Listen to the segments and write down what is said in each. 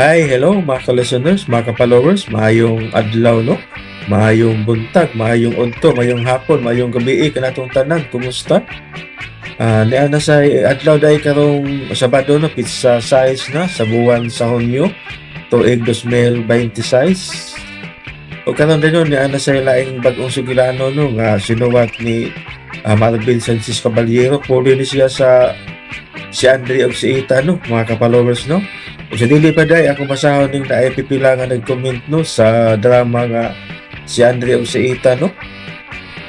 Hi, hello mga ka-listeners, mga ka-followers, maayong adlaw no, maayong buntag, maayong unto, maayong hapon, maayong gabi kanatong tanan, kumusta? Niya na sa adlaw dahil karong Sabado no, pizza size na sa buwan sa Hunyo, tuig 2026. O karon din no, niya na sa laing bagong sugilano no, nga sinuwat ni Marvin Sanchez Caballero, puli ni siya sa si Andre og si Ita no, mga ka-followers no. Ug sa dili pa day ako masahon ning naay pipila nga nag-comment no sa drama nga si Andre og si Ita no.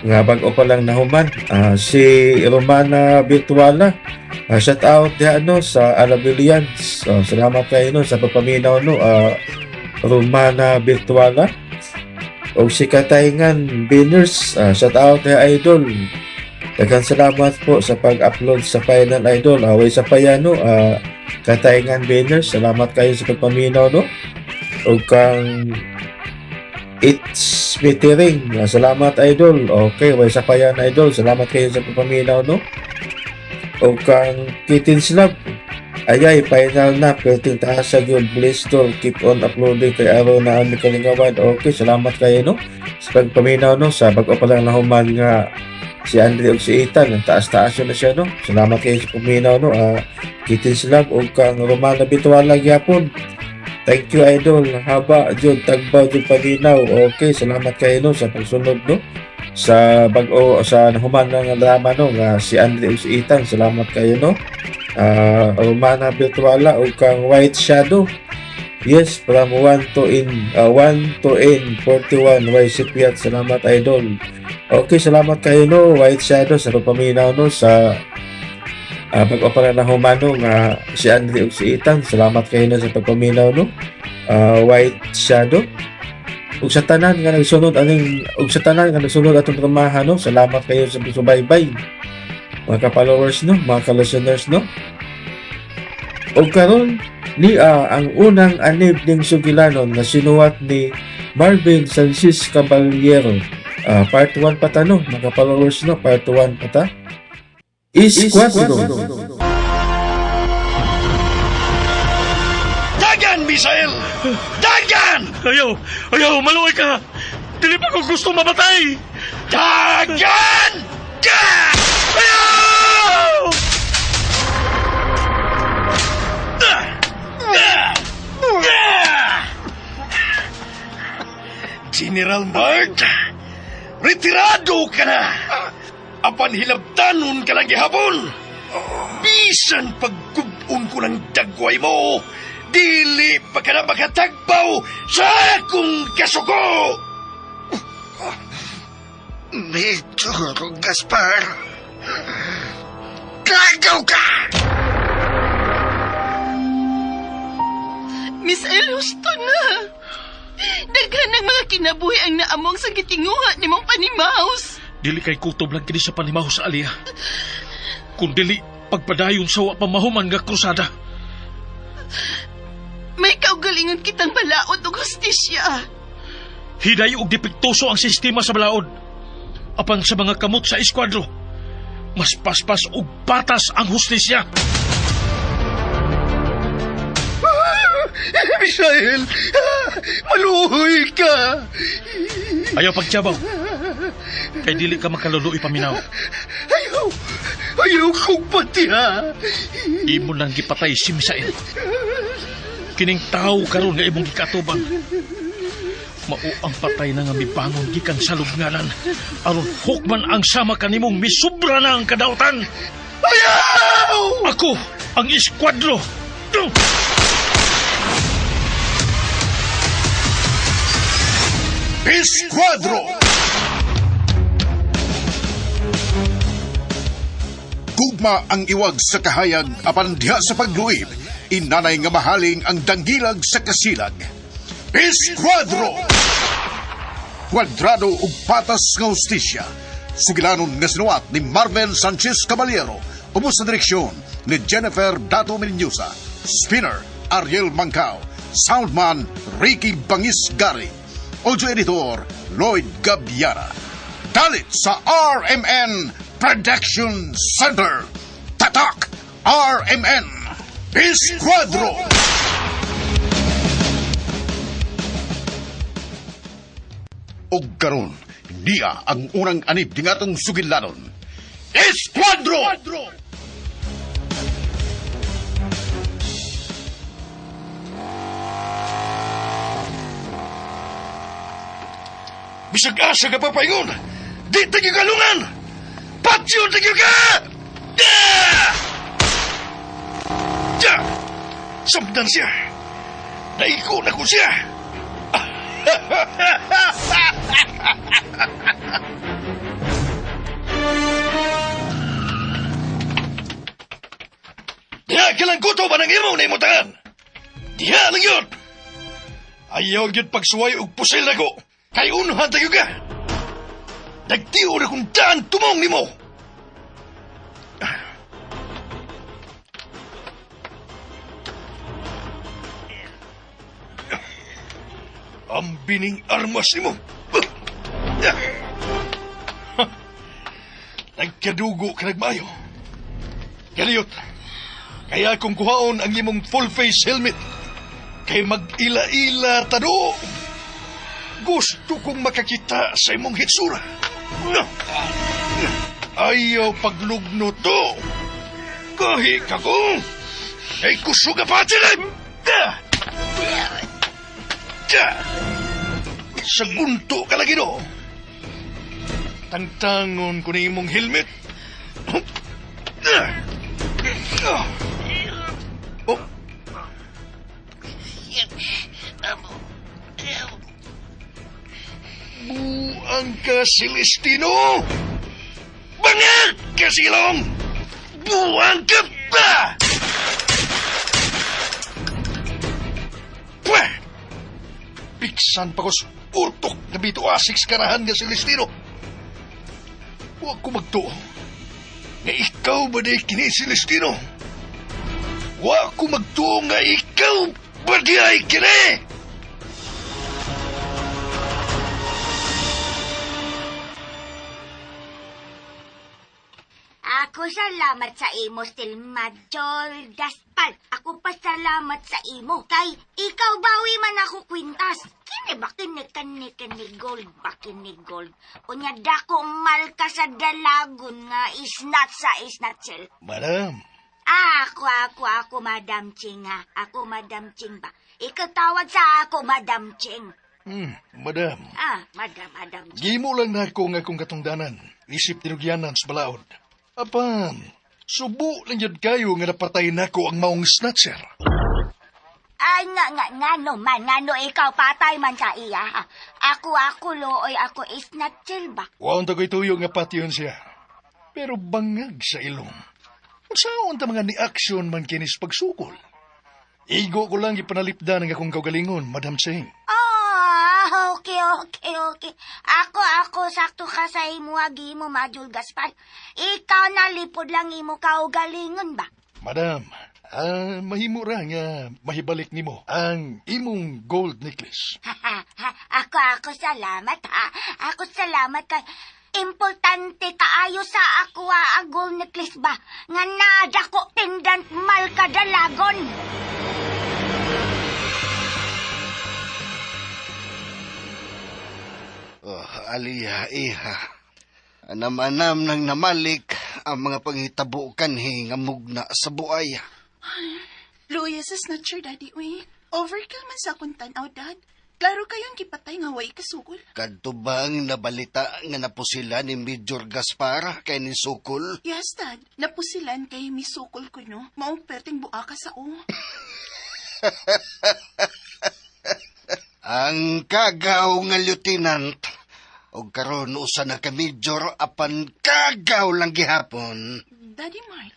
Nga bag-o pa lang nahuman si Romana Virtuala. Shout out diha no sa Alabilians. Salamat kayo no sa pagpaminaw no Romana Virtuala. Og si Katayngan Binners, shout out diha idol. Daghang salamat po sa pag-upload sa Final Idol. Way sa payano, Katayngan Binners, salamat kayo sa pagpaminaw, no? O kang It's Metering, salamat Idol. Okay, way sa payan Idol, salamat kayo sa pagpaminaw, no? O kang Kitten Slab, ayay, final na, perting taas sa yun, please to keep on uploading kay araw na ang kalingawan. Okay, salamat kayo, no? Sa pagpaminaw, no? Sa bago pa lang nahuman nga si Andre og si Ethan, ang taas-taas yun na siya, no? Salamat kayo sa puminaw, no? Kitin sila o kang Romana Bituala gyapon. Thank you, idol. Haba, Jud, tagbaw, Jud, paminaw. Okay, salamat kayo, no? Sa pagsunod, no? Sa bago, sa nahuman ng drama, no? Nga si Andre og si Ethan, salamat kayo, no? Romana Bituala o kang White Shadow. Yes, from 1 to N 41 Y Sipiat, salamat idol. Okay, salamat kayo no White Shadow sa papaminaw no sa pag-opera na humano nga si Andre ug si Ethan, salamat kayo no sa pagpaminaw no White Shadow. Ug sa tanan nga nagsunod atong tramahan no, salamat kayo sa subaybay. Mga ka-followers no, mga ka-listeners no. Ug karon ni ang unang anib ning sugilanon nga sinuwat ni Marvin Sanchez Caballero. Part 1 pa ta no, mga followers no, part 1 pa ta. Escuadro. Dagan, Misael! Dagan! Ayaw, maluoy ka! Dili pa ko gusto mamatay! Dagan! Ayaw! General Bard, retirado ka na! Apan hilabtanon ka lang gihapon! Bisan pagkubun ko ng dagway mo, dili pa ka na makatagpaw sa akong kasuko! Medyo, Gaspar. Gagaw ka! Miss El, husto na. Daghan ng mga kinabuhi ang naamong sa gitinguha ni mong panimaos. Dili kay kutob lang kini sa panimaho sa Alia. Kung dili, pagpadayon sa wa pamahuman nga krusada. May kaugalingon kitang balaod o hustisya. Hiday og depektoso ang sistema sa balaod. Apan sa mga kamot sa eskwadro, mas paspas og patas ang hustisya. Misael, maluhoy ka! Ayaw pagtiyabaw. Kay dili ka makaluluoy paminaw. Ayaw kong patiha! Imo lang gipatay si Misael. Kining tao karon nga imong gikatubang. Mao ang patay na nga mibangon gikan sa lubnganan. Aron hukman ang sama kanimong misubra na ang kadautan. Ayaw! Ako ang eskwadro. Esquadro! Gugma ang iwag sa kahayag apan diha sa pagluib, inanay nga mahaling ang danggilag sa kasilag. Esquadro! Kwadrado ug patas nga hustisya. Sugilanon nga sinuwat ni Marvin Sanchez Caballero, ubos sa direksyon ni Jennifer Dato Mendoza, spinner Ariel Mancao, soundman Ricky Bangis Gari, audio editor Lloyd Gabiara. Dalit sa RMN Production Center. Tatak RMN Esquadro. Og karon, niya ang unang anib dingatong sugilanon. Esquadro! Bisag asa ka papaingon! Di tagyo galungan! Patyon tagyo ka! Samdan siya! Naiko na ko siya! Diha ka lang kuto ba ng imo na imutangan? Diha lang yun! Ayaw yun pagsuway og pusil na ko! Kay unuhan tayo ka! Nagtiyo na kung daan tumong ni mo! Ang bining armas ni mo! Nagkadugo ka nagmayo. Galiyot, kaya kung kuhaon ang imong full-face helmet, kay mag-ila-ila tado. Gusto kong makakita sa imong hitsura. Ayaw paglugno to. Kahi ka ko. Ay kusuga pa tilim. Sa gunto ka lagi no. Tangtangon ko na imong helmet. Oh. Buang ka, Celestino! Bangag ka, Silong! Buang ka ba? Pweh! Piksan pa ko sa utok na bito asiks karahan nga, Celestino. Huwag ko magto. Nga ikaw ba di kini, Celestino? Huwag ko magto nga ikaw ba di ay kini? Ako salamat sa imo, still Majol Gaspar. Ako pa salamat sa imo. Kay ikaw bawi man ako kwintas. Kini ba kini gold ba kini gold? Unya dako mal ka sa dalagon nga isnat sa isnatsel. Madam, Ako, Madam Ching ha. Ako, Madam Ching ba? Ikaw tawag sa ako, Madam Ching. madam. Madam Ching. Gimo lang na ako nga kong katungdanan. Isip tinugyanan sa balaod. Apan, subo lang yun kayo nga napatay na ko ang maong snatcher. Ay, nga no, ikaw patay man sa iya, ha? Ako, looy, ako isnatsel ba? Waon ta ko'y tuyo nga patyon siya. Pero bangag sa ilong. Saan ta mga ni-action man kinis pagsukol? Igo ko lang ipanalipdan ang akong kaugalingon, Madam Singh. Okay. Ako, sakto ka sa imo, agi mo, Majul Gaspar. Ikaw nalipod lang imo kaugalingon ba? Madam, mahimo ra nga mahibalik nimo ang imong gold necklace. Ako, salamat, ha? Ako, salamat kay... Importante kaayo sa ako ang gold necklace ba? Nga nada ko pendant mal kadalagon. Aliya, iha. Anam-anam nang namalik ang mga pangitabo kanhi nga mugna sa buaya. Luya sa snatcher, Daddy, uy. Overkill man sa akong tanaw, Dad. Klaro kayong kipatay nga way kasukol. Kadto bang nabalita nga napusila ni Major Gaspar kay ni Sukol? Yes, Dad. Napusilan kay misukol ko, no? Maong perting buaka sa o. Ang kagaw nga lieutenant o karon usa na ka Major apan kagaw lang gihapon. Daddy Mark.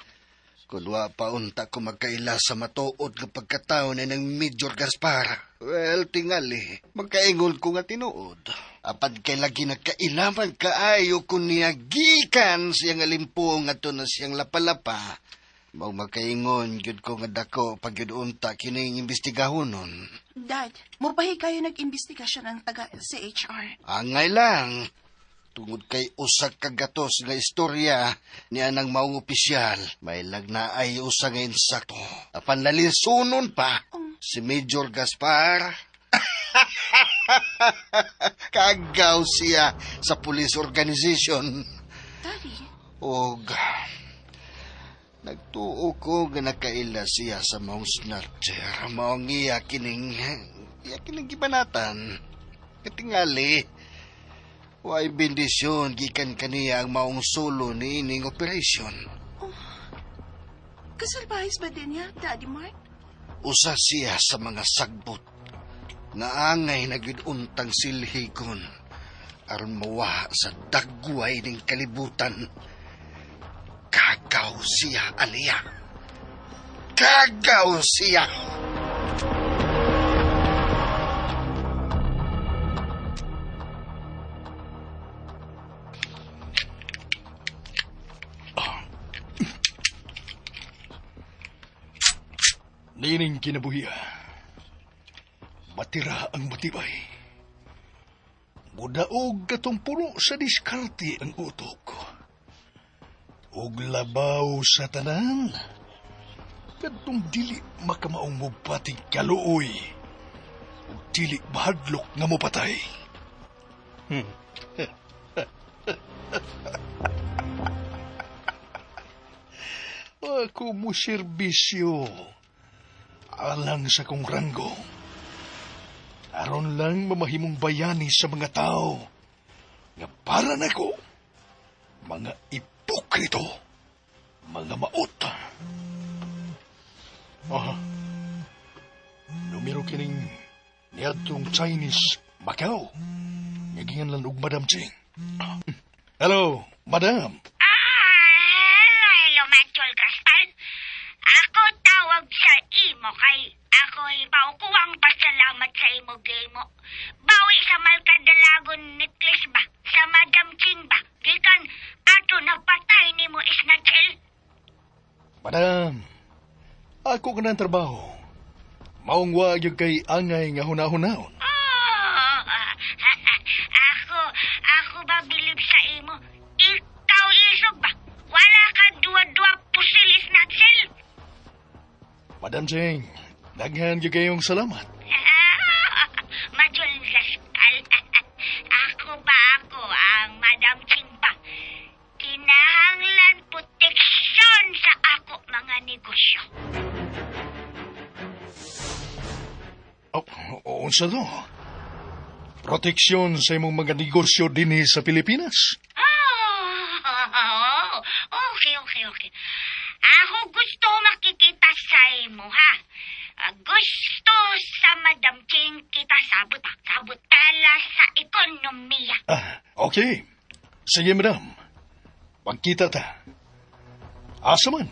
Kunwa pa unta ko magkaila sa matuod nga pagkatao na ng Major Gaspar. Well, tingali, magkaingon ko nga tinuod. Apan kay lagi nagkailaman kaayo kung niya gikan siyang alimpong ato na siyang lapalapa. Magkaingon, yun ko nga dako pag yun unta kining imbestigahonon. Dad, mupahi kayo nag-investigasyon ng taga-CHR. Angay lang. Tungod kay usak kagatos nga istorya ni anang maong opisyal, may lagna ay usa nga insakto. Apan lalisunon pa, si Major Gaspar. Kagaw siya sa police organization. Daddy, Og nagtuo ko nga nakaila siya sa maong snatcher. Maong iya kining gibanatan. Katingali, way bendisyon gikan kaniya ang maong solo ni ining operation. kasalbahis ba din niya, Daddy Mark? Usa siya sa mga sagbot nga angay nagiduntang silhigon aron mawa sa dagway ning kalibutan. Kagaw siya, Alia. Kagaw siya. Nining kinabuhi. Matira ang matibay. Mudaog katong puno sa diskarte ang utok. Og labaw sa tanan. Kadtong dili makamaong mupating kaluoy. Ug dili bahadlok nga mupatay. Ako mo serbisyo. Alang sa kong ranggo. Aron lang mamahimong bayani sa mga tao. Nga para nako, mga ipokrito, mga maot. Numero kining niadtong Chinese Macau. Nagingan lang og Madam Ching. Hello, Madam. Hello, Majol Gaspar. Ako tawag sa imo kay ako ibaw kuwang pasalamat sa imo game mo. Bawi sa Malkadalagon necklace ba? Sa Madam Ching ba? Gikan ato napatay ni mo isnachel. Madam, ako ka ng trabaho. Maong wag yung kay angay nga hunahunahon. Ako ba bilib sa imo? Ikaw isog ba? Wala ka dua-dua pusil isnachel. Madam Ching, daghan yung kayong salamat. Majol Gaspar. Ako ang Madam Ching ba? Kinahanglan proteksyon sa ako mga negosyo. Unsa to? Proteksyon sa imong mga negosyo dinhi sa Pilipinas? Okay. Ako gusto makikita sa imo, ha? Gusto sa Madam Ching kita sabot tala sa ekonomiya. Okay. Sige, madam. Magkita ta. Asa man?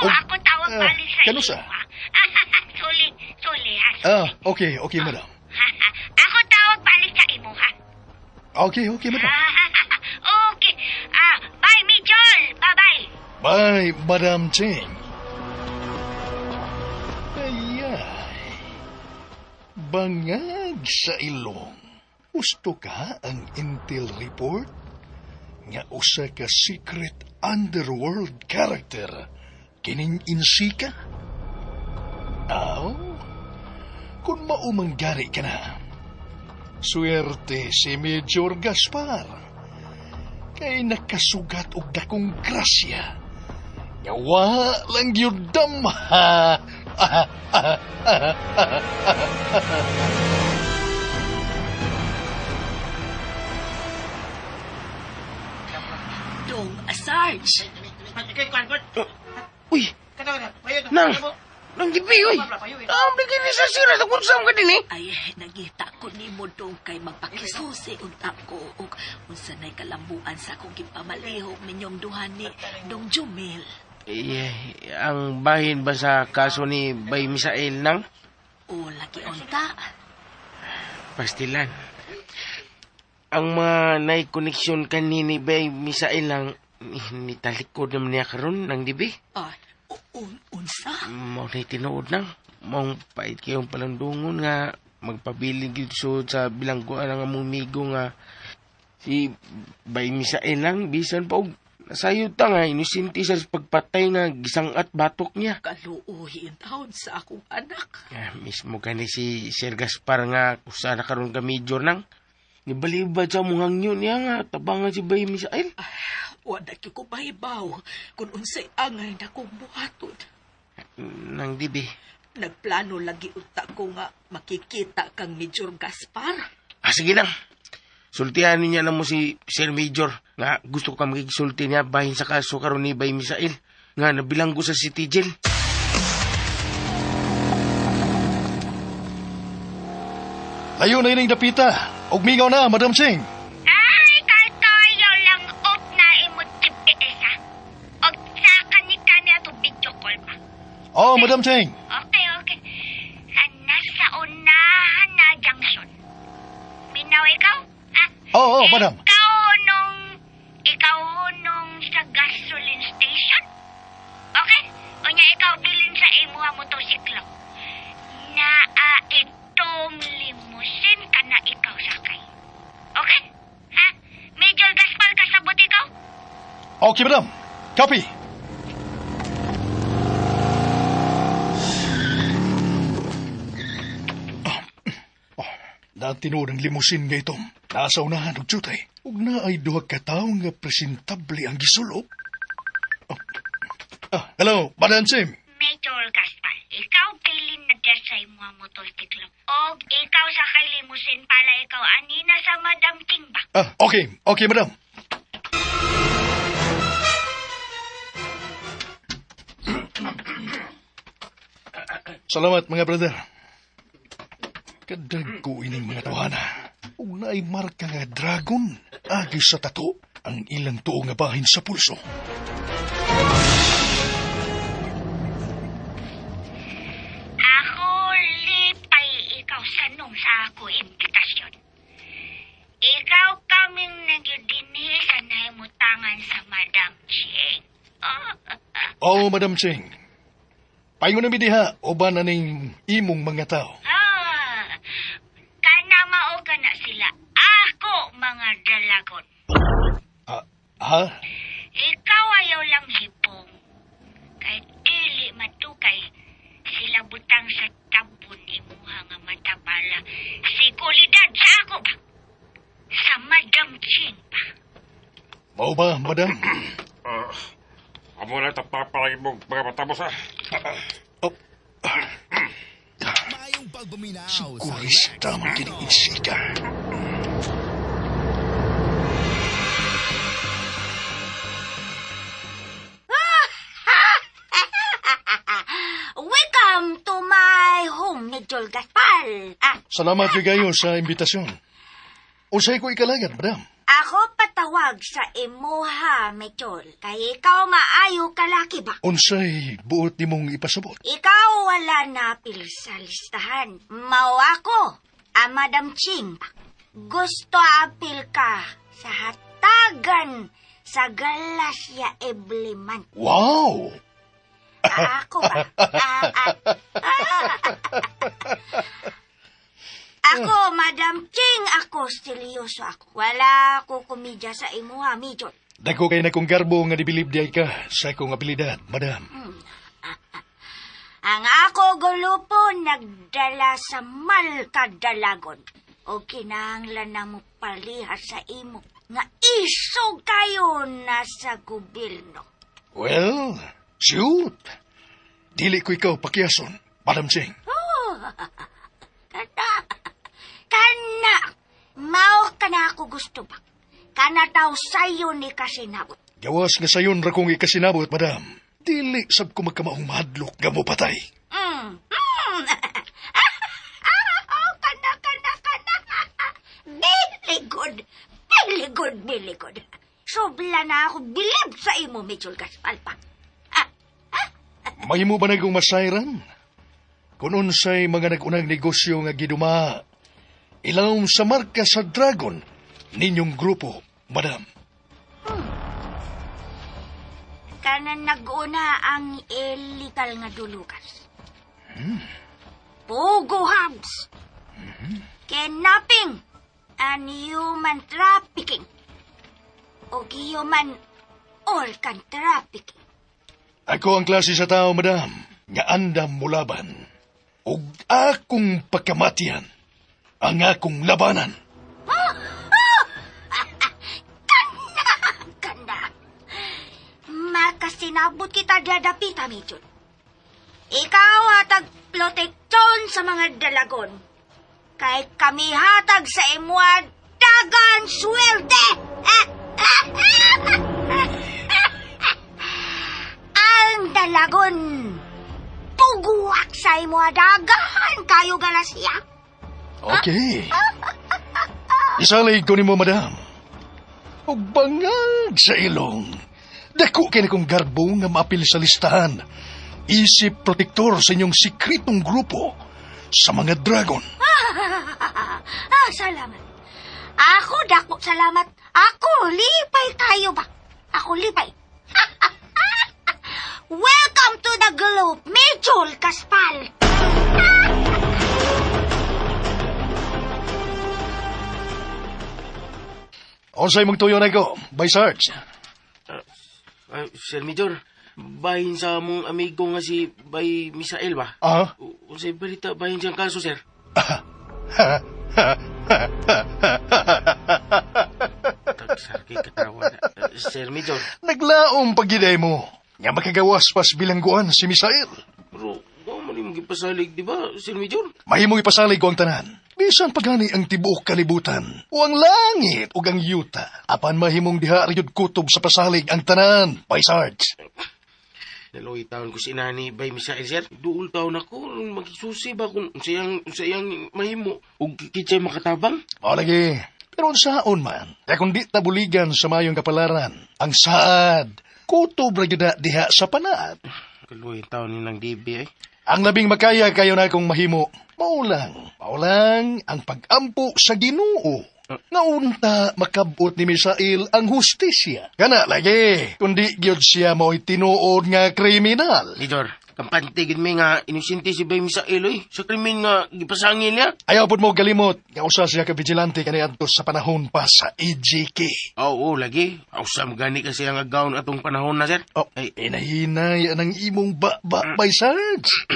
Ako tawag bali sa kano imo, sa? ha? Suli, ha? Okay, madam. Ako tawag bali sa imo, ha? Okay, madam. Okay. Bye, Mijol. Bye-bye. Bye, Madam Ching. Ayay. Bangag sa ilong. Gusto ka ang intel report? Nga usa ka secret underworld character. Kining insika? Kung maumanggari ka na. Swerte si Major Gaspar. Kay nakasugat og dakong grasya. Yawa lang yun dam. Dong, Sarge. Uy! Nang gipi, uy! Bigyan ni sa sira sa kunsam ka din, eh! Ay, nagita ko ni mo dong kay magpakisusi unta ko ug unsa nay kalambuan sa akong gipamalihog ninyong duha ni Dong Jumel. Ang bahin ba sa kaso ni Bay Misael nang? O lagi unta. Pastilan. Ang mga naikoneksyon kanini Bay Misael lang, nitalikod naman niya karon ng dibi. Unsa? Mau na tinuod nang. Mau pait kayong palandungon nga magpabiling yun sa bilangguan ng among migo nga si Bay Misael lang bisan pa og Nasayod ta nga, inusinti siya sa pagpatay nga gisang at batok niya. Kaluuhin taon sa akong anak. Mismo gani si Sir Gaspar nga kusa na karon ka major nang. Nibalibad sa muhang yun niya nga, tabangan si Bay Misael. Wala ko mahibaw kung unsay angay na kong buhaton. Nang dibi. Nagplano lagi unta ko nga makikita kang Major Gaspar. Sige lang. Sultihan niya na mo si Sir Major nga gusto ko ka makikisulti niya bahin sa kaso karon ni Bay Misael nga nabilang ko sa City Jail. Layo na ining dapita. Og mingaw na, Madam Ching. Ay, kartoyo lang up na imong GPS ha. Og sa kani-kani ato video call pa. Oh, Madam Ching. Okay. Nasa unahan na junction. Minaw ikaw? Ha? Oo, madam. Ikaw nung sa gasoline station? Okay? Unya ikaw bilin sa imuha motosiklo. Itong limousine ka na ikaw sakay. Okay? Ha? Major Gaspar kasabot ikaw? Okay, madam. Copy. Natinood ang limusin nga itom. Nasa unahan og jutay. Ug na ay duha ka tawo nga presentable ang gisulok. Hello, Madam Ching. Major Gaspar, ikaw pilin na desay mo ang motosiklo. Og ikaw sakay limusin para ikaw anina sa Madam Ting ba? Okay, madam. Salamat, mga brother. Kadag ko ining mga tawana. Ug naay marka nga dragon. Agi sa tato ang ilang tuo nga bahin sa pulso. Ako lipay ikaw sanong sa ako imbitasyon. Ikaw kaming nagyudinhi sa nahimutangan sa Madam Ching. Oh, Madam Ching. Paingon na mi diha, uban na ning imong mga tao. Kana mao ka na sila. Ako, mga dalagon. Ha? Ikaw ayaw lang hipong. Kay dili matukay. Sila butang sa tabon imuha nga matabala. Sigulidad sa ako ba? Sa Madam Ching ba? Mao ba, madam? Amo na tapapalagi mo mga matamos ha. Mayong pagbuminaw sa Sigurista man kiniisika. Welcome to my home, Major Gaspar. Salamat kayo sa imbitasyon. Unsay ko ikalagad, madam? Ako patawag sa imuha, Major. Kay ikaw maayo kalaki ba? Unsay buot nimong ipasabot? Ikaw wala na pil sa listahan. Mao ako, Madam Ching. Gusto apil ka sa hatagan sa Galasya Ebliman. Wow! Ako ba? Ako, Madam Ching, ako seryoso ako. Wala ako komedya sa imuha, Major. Dako kay na kong garbo nga nibilib diay ka sa akong abilidad, madam. Ang ako gulupo nagdala sa Malkadalagon. O kinahanglan na mo palihas sa imo nga isog kayo na sa gobyerno. Well, shoot. Dili ko ikaw pakyason, Madam Ching. Kana, mao kana ako gusto ba? Kana daw sayo ni kasinabot. Gawas nga sayon ra kong ikasinabot, madam. Dili sab ko magkamaong mahadlok nga mo patay. Really good. Sobla na ako bilib sa imo, Major Gaspar pa. Mahimo ba na kong masayran? Kung unsay mga nagunang negosyo nga giduma, ilawom sa marka sa Dragon, ninyong grupo, madam. Kanan nag-una ang illegal nga dulugas. Pogo hubs. Kidnapping and human trafficking. O human or kan traffic. Ako ang klase sa tao, madam, nga andam mulaban. Ug akong pagkamatian, ang akong labanan. Kanda. Makasinabot kita dadapita, Major. Ikaw hatag proteksyon sa mga dalagon. Kay kami hatag sa imwa dagan swerte. Ang dalagon, puguwak sa imwa dagan kayo galasya. Okay. Isalig ko ni mo, madam. O bangag sa ilong. Dako kini kong garbo nga maapil sa listahan. Isip protektor sa inyong sikretong grupo sa mga dragon. Salamat. Ako dako salamat. Ako lipay kayo ba? Ako lipay. Welcome to the globe, Major Kaspal. Onsay mong tuyo na ko, by Sarge. Sir Major, bahin sa mong amigo nga si Bay Misael ba? Ah? Unsay balita bahin siyang kaso, sir? Tagsarki katawa na. Sir Major. Naglaom pagiday mo. Nga makagawas pas bilangguan si Misael. Pero, mo ni mong ipasalig, di ba, Sir Major? Mahimong ipasalig ko ang tanan. Bisan pagani ang tibuok kalibutan. O ang langit o ang yuta. Apan mahimong diha riyod kutob sa pasalig ang tanan, by Sarge. Daloy taon ko si Nani Bay Misael, sir. Duol taon ako. Magsusi ba kung sayang mahimo. O kitsay makatabang? O lagi. Pero saon man. Kaya kung di tabuligan sa mayong kapalaran. Ang saad. Kutob riyod diha sa panad. Kaluhin taon nilang DB, Ang labing makaya kayo na kong mahimo. Maulang ang pag-ampo sa Ginoo. Nga unta makabot ni Misael ang hustisya. Kana lagi, kundi gyud siya mo'y tinuod nga kriminal. Major, kampantigin mi nga inusinti si Bay Misael, sa krimen nga gipasangil niya. Ayaw pod mo galimot, nga usa siya ka vigilante kaniadto sa panahon pa sa EJK. Oo, lagi. Ausam gani kasi ang agawon atong panahon na, sir. Oh, ay, inahinay ang imong by Sarge.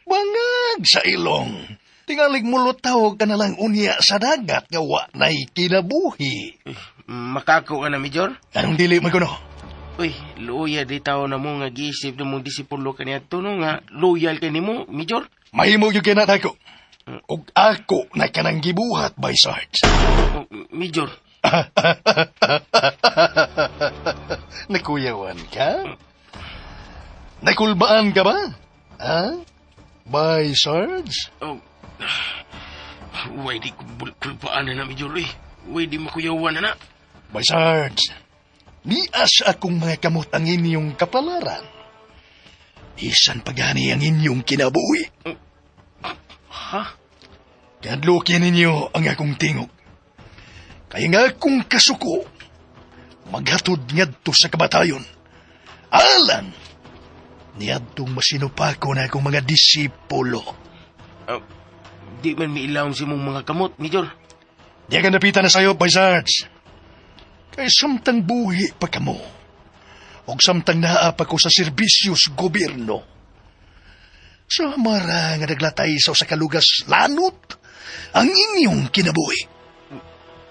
Bangag sa ilong. Tingalig mulutaw ka na lang unya sa dagat nga wa na'y kinabuhi. Makako ka na, Major? Anong dili maguno? Uy, loyal di tao na mo nga gisip na mong disipulo ka niya ito, no? Nga loyal ka ni mo, Major? Mahimo yung kinat ako. Ug ako na kanang gibuhat, by Sarge. Major. Nakuyawan ka? Nakulbaan ka ba? Ha? By Sarge? Way di ko kulpaan na, Major, Way di makuyawan na. By Sarge, nias akong mga kamot ang inyong kapalaran. Isan pagani ang inyong kinabuhi. Ha? Kadlukin ninyo ang akong tingog. Kaya nga akong kasuko, maghatod ngadto sa kabatayon. Alan, niyadtong masinupako na akong mga disipulo. Di man miilawon si mong mga kamot, Major. Di ka napitan na sayo, by Sarge. Kay samtang buhi pa kamo. O samtang naapa ko sa serbisyos gobyerno. Sa mara nga naglatay sa kalugas lanot ang inyong kinabuhi.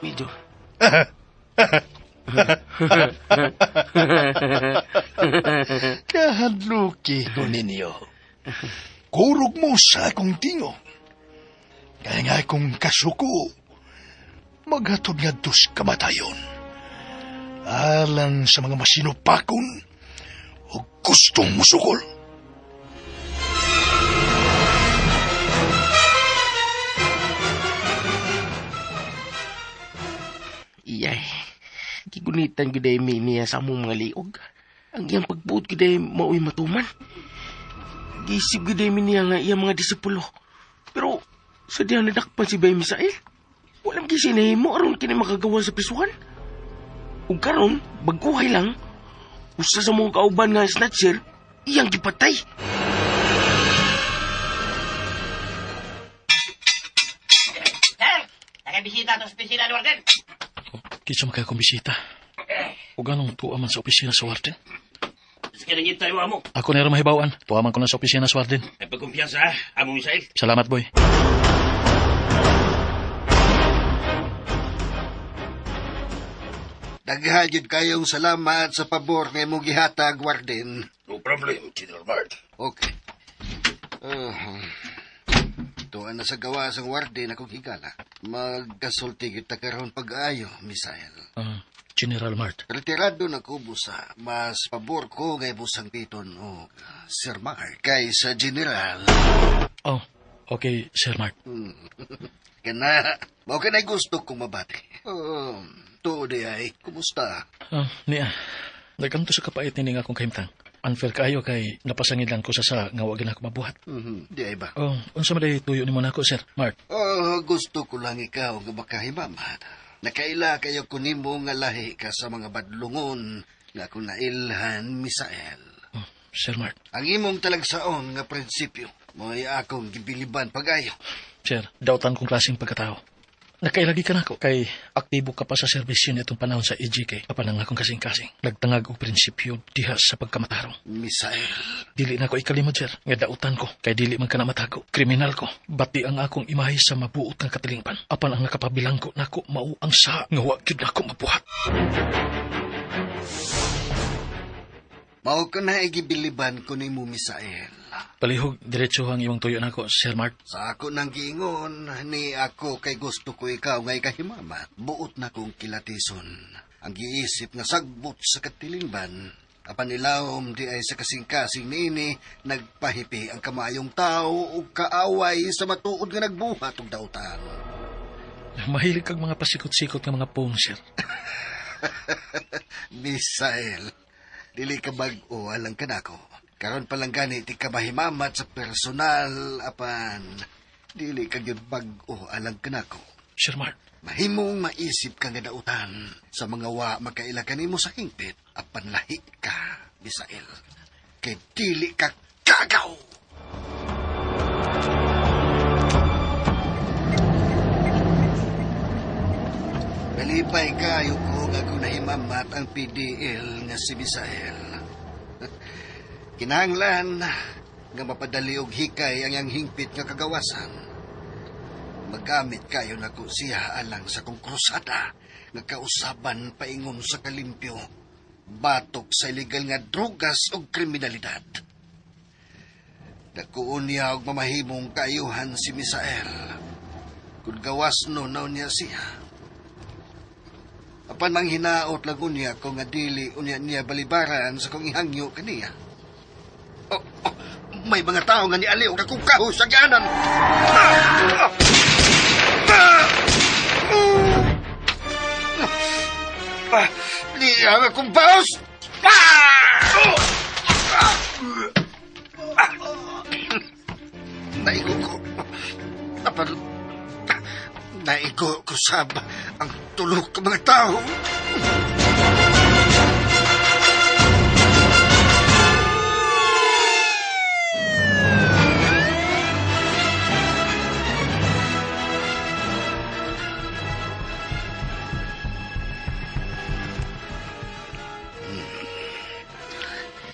Major. Kahadluki ko ninyo. Kurog mo sa akong tingo. Kaya nga akong kasuko, maghatod nga dos kamatayon. Alang sa mga masinupakon o gustong musukol. Iyay, gigunitan giday mi niya sa among mga liog. Ang iyang pagbuot giday mao'y matuman. Gisip giday mi niya nga iyang mga disipulo. Pero, sa diyan nadakpan si Bay Misael, walang gisinahin mo aron kini makagawa sa prisuhan. Ug karon, bagkuhay lang, usa sa mga kauban nga snatcher, iyang gipatay. Sir, nakabisita itong spesiyal na warden. Kitsa makakong bisita. Kung ganong tuwa man sa opisina sa warden. Sige nang tayo mo. Ako na rin mahibawan. Tuwa man ko na sa opisina sa warden. Ay pagkumpiyansa ha, amo Misael. Salamat, boy. Daghayod kayong salamat sa pabor nga imong gihatag, Warden. No problem, General Mart. Okay. Tuwa na sa gawa sang Warden akong higala. Magkasulti kita karon pag-ayo, Misael. General Mart. Retirado na ko, busa. Mas pabor ko ngay busang piton o Sir Mark kaysa General. Oh, okay, Sir Mart. Kana, mao ka na gusto kong mabati. Tuod ay, kumusta? Niya, nagkanto sa kapait ni nga akong kahimtang. Unfair kaayo kay napasangilan ko sa nga wagin ako mabuhat. Di ay ba? Unsa man day tuyo ni mo nako, Sir Mark? Gusto ko lang ikaw nga makahimamat. Nakaila kayo kunimo nga lahi ka sa mga badlungon nga kung nailhan, Misael. Sir Mark. Ang imong talagsaon nga prinsipyo, mo'y akong gibiliban pag-ayo. Sir, dautan kong klaseng pagkatao. Nakailagi ka na ako kay aktibo ka pa sa serbisyo nitong panahon sa EGK. Kapanang akong kasing-kasing. Nagtangag og prinsipyo diha sa pagkamatarong. Misael. Dili na ako ikalimod, sir. Nga dautan ko. Kay dili man ka na matago. Kriminal ko. Bati ang akong imahe sa mabuot ng katilingpan. Apan ang nakapabilang ko na ako mao ang sa nga wag na ako mabuhat. Mao ka na igibiliban ko ni mo, Misael. Palihog, diretso ang iwang tuyo na ako, Sir Mark. Sa ako nang giingon, ni ako kay gusto ko ikaw ngay kahimamat. Buot na kong kilatison. Ang giisip nga sagbot sa katilingban. Apan nilawom di ay sa kasing-kasing niini, nagpahipi ang kamayong tao o kaaway sa matuod nga nagbuhat og dautan. Mahilig kag mga pasikot-sikot nga mga pong, sir. Misael, dili ka bag-o alang kanako. Karon pa lang gani ti ka mahimamat sa personal, apan dili ka gyud bag-o alang kanako. Sir Mark. Mahimong maisip ka nga dautan sa mga wa makaila kanimo sa hingpit, apan lahi ka, Misael. Kay dili ka kagaw. Nalipay kayo ko nga kung nahimamat ang PDL nga si Misael. Kinahanglan nga mapadali og hikay ang hingpit nga kagawasan. Magamit kayo na ko siya alang sa kong krusada nga kausaban paingon sa kalimpyo, batok sa illegal nga drogas o kriminalidad. Nakuon niya og mamahimong kaayuhan si Misael. Kung gawas no na niya siya. Apan mang hinaot lang unya ko nga dili unya niya balibaran sa kong ihangyo kaniya. May mga tao nga nialiw na kong kahos sa ganan. Niya nga kong bahos. Naigo ko. Apan, naigo ko sa ang tulog ng mga tao.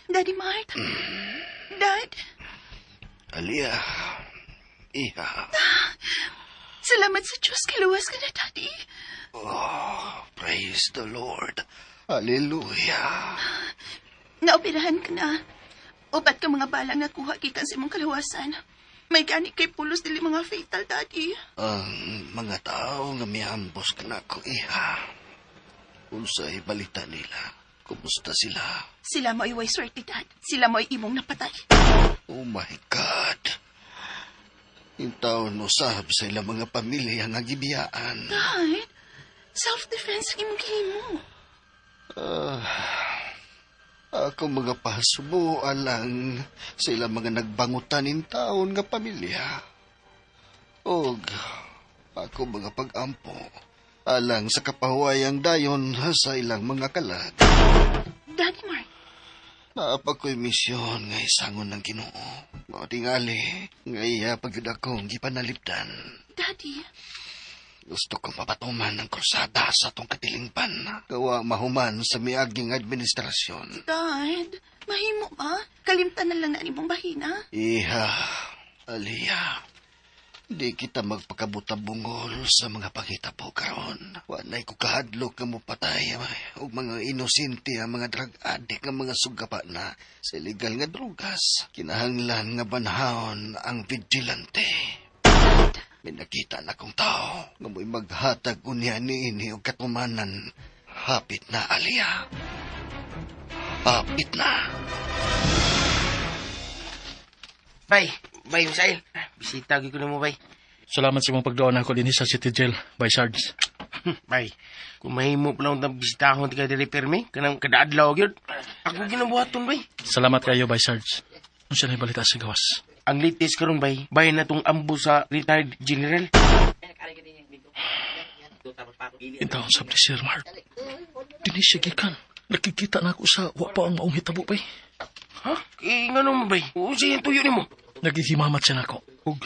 Daddy Mart? Dad? Alia, iha. Salamat sa Diyos, kiluwas ka na, Daddy. Oh, praise the Lord. Hallelujah. Naoperahan ka na. Upat ka mga balang nakuha gikan sa imong kalawasan. May gani kay pulos dili mga fatal, Daddy. Ang mga tao nga miambos ka na ko, iha. Unsay balita nila. Kumusta sila? Sila mo ay swerte, Dad. Sila mo ay imong napatay. Oh my God. Intaon mo sab sa ilang mga pamilya nga gibiyaan. Dad, self-defense ang imong gihimo. Ako mga pasubo alang sa ilang mga nagbangutan in taon nga pamilya. Og ako mga pag-ampo alang sa kapahuayang dayon sa ilang mga kalag. Daddy Mark. Naapa ko'y misyon nga isangon ng Ginoo. Mao tingali nga iya pagyud akong gipanalipdan. Daddy. Gusto ko mapatuman ng krusada sa tong katilingpan. Gawa mahuman sa miaging administrasyon. Dad, mahimo ba? Kalimtan na lang na nimong bahina. Iha, Aliyah, di kita magpakabutabungol sa mga pangitabo karon. Wanay ko kahadlok nga mo patay og mga inosente ang mga drug addict nga mga sugapa na sa illegal nga drugas. Kinahanglan nga banhawon ang vigilante. May nakita na kong tao nga mo'y maghatag unya niini og katumanan. Hapit na, Aliyah. Hapit na. Bay, Misael. Bisita ko na mo, bay. Salamat sa mong pagdoon ako din sa City Jail, by Sarge. Bay, kung mahimo pa lang bisita ko ka diri permi, kanang kadaadlaw gyud. Ako ginabuhaton, bay. Salamat kayo, by Sarge. Ano siya na balita sa gawas? Ang latest karon bay na tong ambo sa retired general. Intawon sa Sir Mark. Dini siya gikan. Nakikita na ako sa wapa ang maong hitabo, bay. Ha? Nga naman, bay. Uusay yung tuyo ni mo. Nagihimamat siya na ako. Ug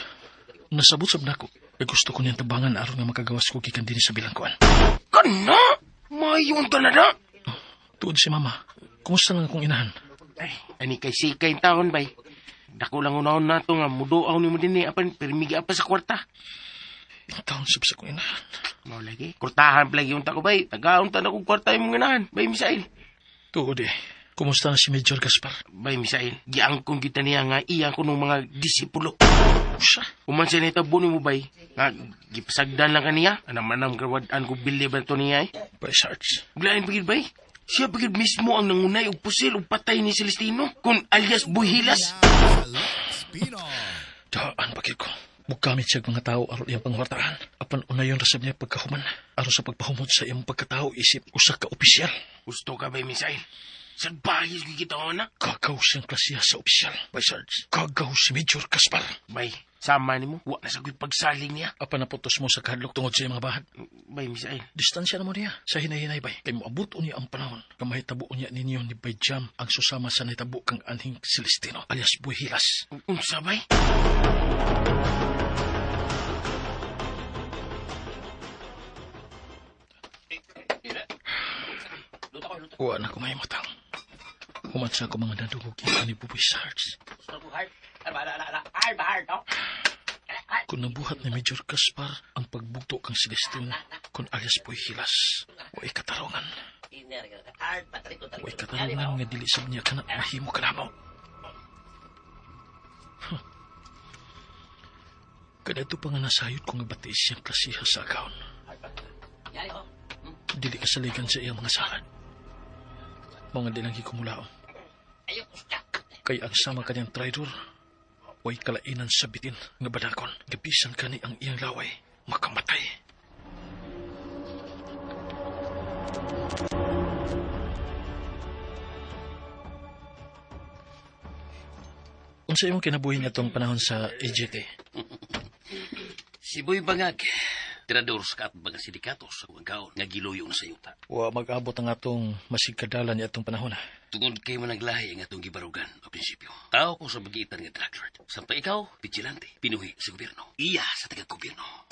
nasabot-sab na ako. Gusto ko niyang tabangan aron nga makagawas ko gikan din sa bilangkuan. Kana? Mayon talaga? Tuod si mama. Kumusta lang akong inahan? Ay, ani kay sikay taon, bay. Dako lang unahon na to nga muduaw ni mo din apan permigi apa sa kwarta. Taon sab sa kong inahan. Mao lagi. Kurtahan plagi unta ko, bay. Tagaon ta na kong kwarta imong inahan, bay Misael. Tuod Kumusta na si Major Gaspar? Bay Misael, giangkon kita niya nga iya ko ng mga disipulo. Siya? Kuman siya nitabo ni mo, bay. Nga, gipasagdan lang kaniya. Anam-anam kawadaan ko bili ba ito niya Bay Sarge. Bulain pagid, bay. Siya pagid mismo ang nangunay o pusil o patay ni Celestino. Kung alias Buhilas. Daan pagid ko. Mugamit siya mga tao aron iyang pangwartaan. Apan unayon rasab niya pagkahuman. Aron sa pagpahumot sa iyang pagkatao isip usa ka opisyal. Gusto ka, bay Misael? Sagbahis kita ko na. Kagaw siyang klasiya sa opisyal, Bay Sarge. Kagaw si Major Gaspar. Bay, sama ni mo. Wa na sagoy pagsaling niya. Apa naputos mo sa kadlok tungod sa iyang mga bahad? Bay Misael. Distansya na mo niya. Sa hinay-hinay, bay. Kay moabot niya ang panahon. Kamahitabo niya ninyo ni Bay Jam ang susama sa nahitabo kang anhing Celestino alias Buhilas. Unsa, bay? Huwag na ko may matang. Humansa ko mga nadugog ito ni Buboy Sarge. Kung nabuhat ni Major Gaspar ang pagbugto kang Celestino kung alias Buhilas, huwag katarungan. Huwag katarungan nga dilisab niya ka na mahimo ka namo. Kadto pa nga nasayod ko nga batis siyang klasiha sa akaon. Dili kasaligan sa iyang mga salad. Mga dinagi kumulaon. Kay ang sama kanyang traidor, way kalainan sa bitin nga badakon. Gabisan kani ang iyang laway, makamatay. Unsa imong kinabuhi nga tong panahon sa AGT? Si Boy Bangag, tirador sa mga sindikatos sa gaon nga giloyo na sa yuta. Wa mag-abot ang atong masigkadalan ni atong panahon. Tungod kay managlahi ang atong gibarugan o prinsipyo. Tao ko sa magitan nga drug lord. Sampa ikaw, vigilante, pinuhi sa gobyerno. Iya sa taga-gobyerno.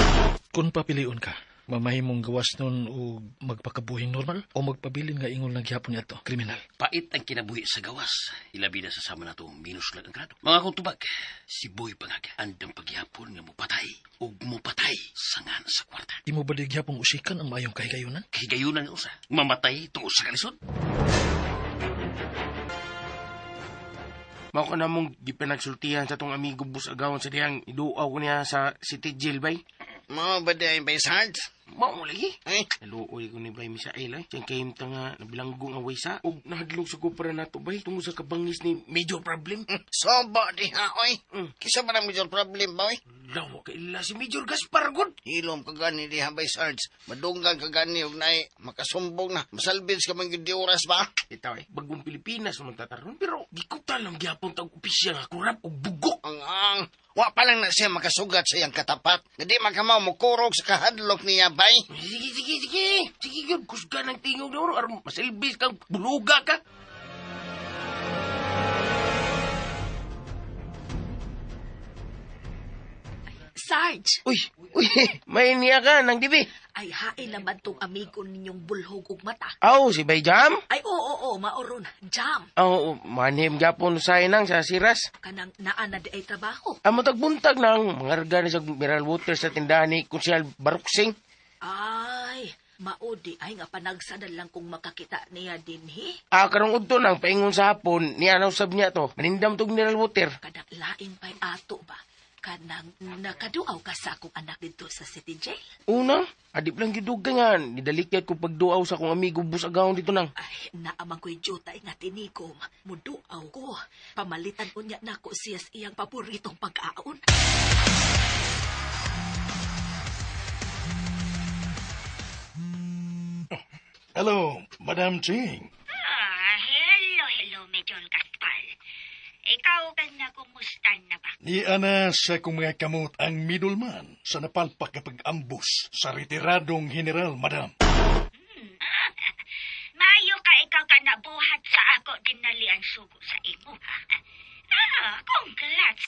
Kung papiliun ka, mamahimong gawas nun o magpakabuhing normal o magpabilin nga ingol ng gihapon niya to, kriminal. Pait ang kinabuhi sa gawas. Ilabi na sa sama na to minus lang ang grado. Mga kutubag, si Boy Bangag andang paghihapon nga mupatay o mupatay sangan sa kwarta. Di mo ba di gihapong usikan ang mayong kahigayunan? Kahigayunan nga usa. Mamatay tungkol sa kalisod. Mao ka na mong gipanagsultihan sa tong amigo bus agawon sa diyang iduaw ko niya sa City Jail, bay. Mao ba di Bay Sarge? Mao lagi. Ay, Naluoy ko ni Bay Misael, ay. Siyang kayim ta nga nabilanggong away sa. O nahadlong sa kupara na to, bay. Tungkol sa kabangis ni major problem. soba di ha, oy. Kisa ba na major problem, boy? Lawa ka ila si Major Gaspar, god. Ilom ka gani di ha, Bay Sarge. Madunggan ka gani og nay makasumbong na. Masalbins ka man gyud di oras ba? Itaw eh, bagong Pilipinas naman tataron. Pero gikutan lang gyapon tag opisyal nga kurap o bugok. Ang wa pa lang na siya makasugat sa iyang katapat. Hindi makamaw mo kurog sa kahadlok niya, bay. Sige. Sige, god. Kusga ng tingog na oro. Aram, masalbis kang buluga ka. Sarge. Uy, may niya ka ng dibi. Ay, hain naman tong amigo ninyong bulhog ug mata. Aw, si Bayjam? Ay, oo, mauron. Jam. Aw, manhim gyapon sa inang sa siras. Kanang naa na di ay trabaho. Amo tagbuntag nang mangarga na sa mineral water sa tindahan ni Konsyal Baruksing. Ay, maudi ay nga panagsadan lang kung makakita niya din, he. Karong udto nang paingon sa hapon, niya sab niya to. Manindam tog mineral water. Kanang laing pa'y ato ba? Kanang nakaduaw ka sa akong anak dito sa city jail. Una, adip lang giduga nga. Nidalikyat ko pagduaw sa akong amigo busagaw dito nang. Ay, naamang ko'y jutay nga tinikom. Muduaw ko. Pamalitan unya na ko siyas iyang paboritong pagkaon. Hello, Madam Ching. Hello, Major Gaspar. Ikaw ka na kumusta na ba? Ni ana sa kong mga kamot ang middleman sa napalpak kapag ambus sa retiradong general, Madam. Mayo ka ikaw ka nabuhat sa ako dinalian sugo sa imo. Congrats.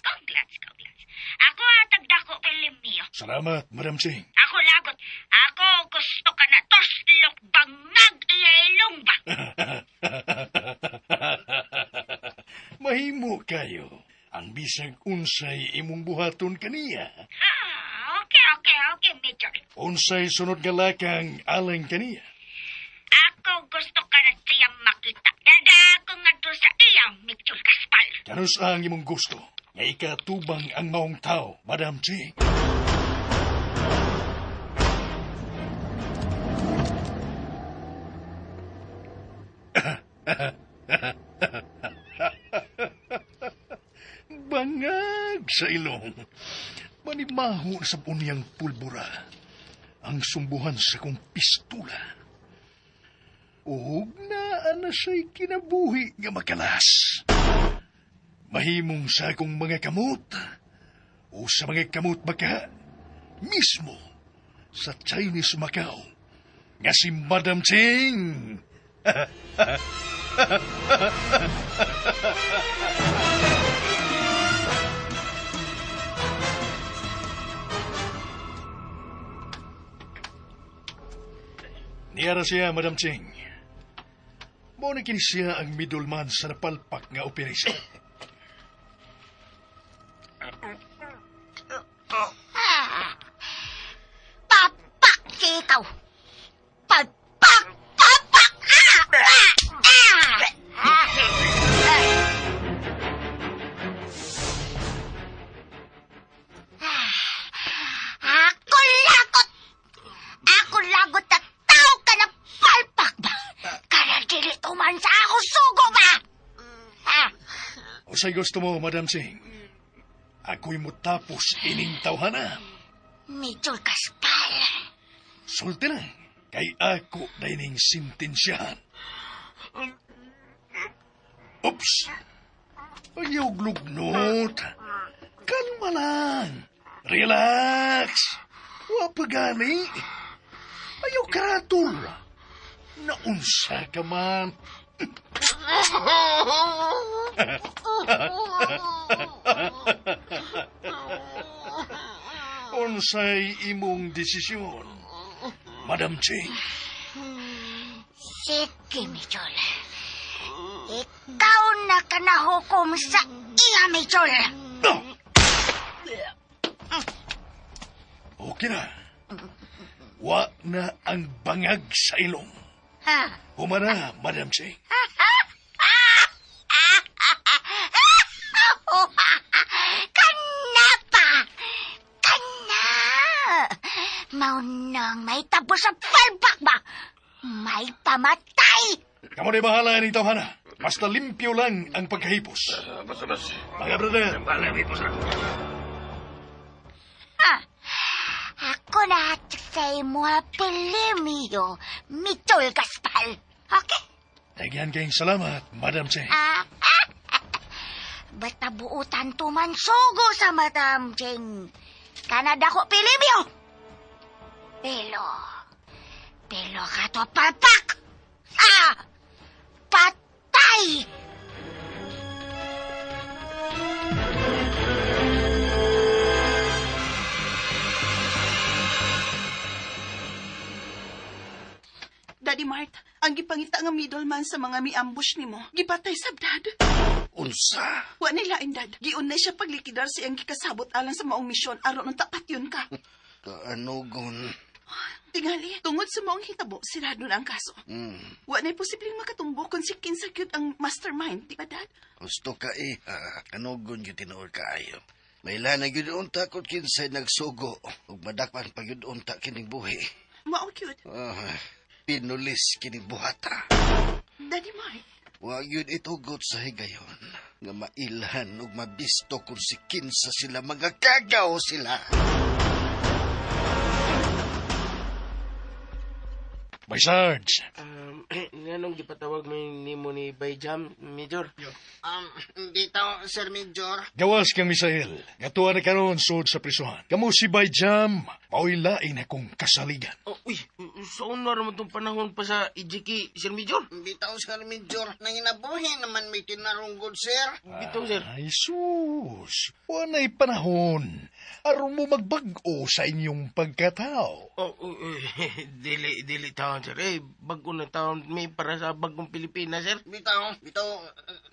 Ako hatag dako premyo. Salamat, Madam Ching. Ako lagot. Ako gusto ka na toslok bangag iyelong ba? Mahimo kayo. Ang bisag unsay imong buhaton kaniya. Okay, Major. Unsay sunod galakang alang kaniya. Ako gusto ka na siyang makita. Dada ako nga doon sa iyang Major Gaspar. Kanus ang imong gusto. Nga ikatubang ang maong tao, Madam Ching. Bangag sa ilong. Manimaho sa punyang pulbura. Ang sumbuhan sa kong pistula. Ug naa na siya'y kinabuhi nga makalas. Mahimong sa akong mga kamot. O sa mga kamot baka mismo sa Chinese Macau. Nga si Madam Ching. Niyara siya, Madam Ching. Mo na kini siya ang middleman sa napalpak nga operasyon. Papak ikaw. Papak! Ako lagot at tao ka na palpak ba? Kaya dili tuman sa ako sugo ba? O sa'y gusto mo, Madam Ching? Ako'y mutapos ining tawhana. Major Gaspar. Sulti lang, kay ako na ining sintensyahan. Oops! Ayaw glugnot. Kalma lang. Relax. Wapagani. Ayaw karatol. Naunsa ka man. Unsay imong desisyon, Madam Ching? Sige, Major. Ikaw na ka nahukom sa iya, Major. Okay na. Wa na ang bangag sa ilong. Humana, Madam Ching. Maunang may tapos sa palpak ba? May pamatay! Kamu na bahala ni tawhana. Basta limpyo lang ang pagkahipos. Mga brother. Ako na sa imo pilimyo, Mitol Gaspar. Okay? Nagyan kayong salamat, Madam Ching. Basta buutan tuman sugo sa Madam Ching. Kanada ko pilimyo. Pelo ka to palpak! Patay! Daddy Mart, ang gipangita nga middleman sa mga mi-ambush nimo, gipatay sabdad. Unsa? Wa na lain, Dad. Giunay siya paglikidar siyang gikasabot alang sa maong misyon aron ang tapat yun ka. Kaanugon. Tingali, tungod sa maong hitabo, sirado na ang kaso. Wa na'y posibleng makatumbok kung si kinsa gyud ang mastermind, di ba, Dad? Gusto ka kanugon yung tinuod kaayo. May lanag yun unta kung kinsay nagsugo. Ug madakpan pag yun unta kining buhi. Mao gyud. Pinulis kining buhata. Daddy Mart. Wa yun itugot sa higayon. Nga mailhan ug mabisto kung si kinsa sila mga kagaw sila. May Sarge. Nanong gipatawag mo nimo ni Bayjam, Major? Dito, Sir Major. Gawas kang Misael. Gatuwa na karon sud sa prisuhan. Kamu si Bayjam. Mao'y lain akong kasaligan. Uy, saan na naman itong panahon pa sa IJK, Sir Major? Bitaw, Sir Major. Nanginabuhi naman may tinarunggod, Sir. Bitaw, Sir. Ay, sus. Wanay panahon. Aron mo magbago sa inyong pagkatao. Dili taon, Sir. Bago na taon may para sa bagong Pilipinas, Sir. Bitaw,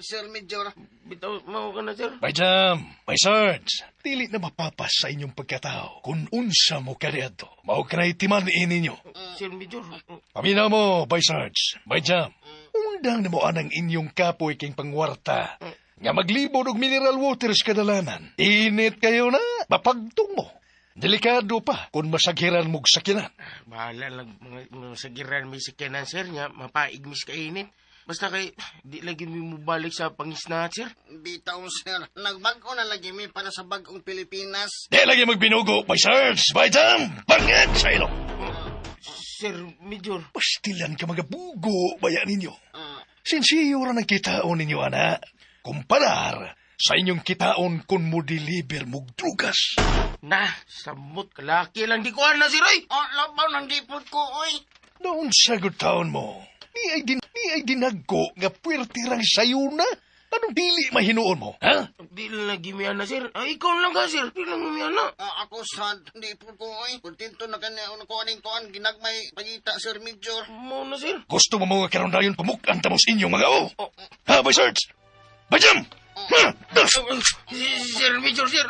Sir Major. Bitaw, mau ka na, Sir. Bayjam, may Sarge. Dili na mapapas sa inyong pagkatao kung unsa mo kareto. Mao ka na itimanin ninyo. Sir Major. Paminaw mo, Bay Sarge. Bayjam, undang na mo anang inyong kapoy king pangwarta. Nga maglibod og mineral waters kadalanan. Init kayo na, mapagtong mo. Delikado pa kung masaghiran mong sakinan. Bahala lang mga sagiran may sakyanan, Sir, nga mapaigmis kainit. Basta kay, di lagi mo balik sa pangisnahat, Sir. Bitaw, Sir. Nagbago na lagi mi para sa bagong Pilipinas. Di lagi magbinugo, Bay Sarge. Bayjam, bangit sa ilong. Sir Major. Pastilan ka mga bugo, bayan ninyo. Sinsiyo ra ng kitaon ninyo, ana. Kumparar sa inyong kitaon kung mo deliver mong drugas. Na, samot kalaki lang di ko na, Sir, ay! Labaw ng dipot ko, oy. Noon sagot taon mo, ni ay dinagko nga puwerte rang sayo na. Anong dili mahinuon mo, ha? Di lang gimian na, Sir. Ikaw lang ka, Sir. Di lang gimian na. Ako sad, dipot ko, oy. Kuntinto na kanya kuaning ginagmay pagita, Sir Major. Mo na, Sir. Gusto mo mga karondayon pamukhan tamos inyong mga o? Ha, Bay Sarge? Bayjam! Sir Major, Sir.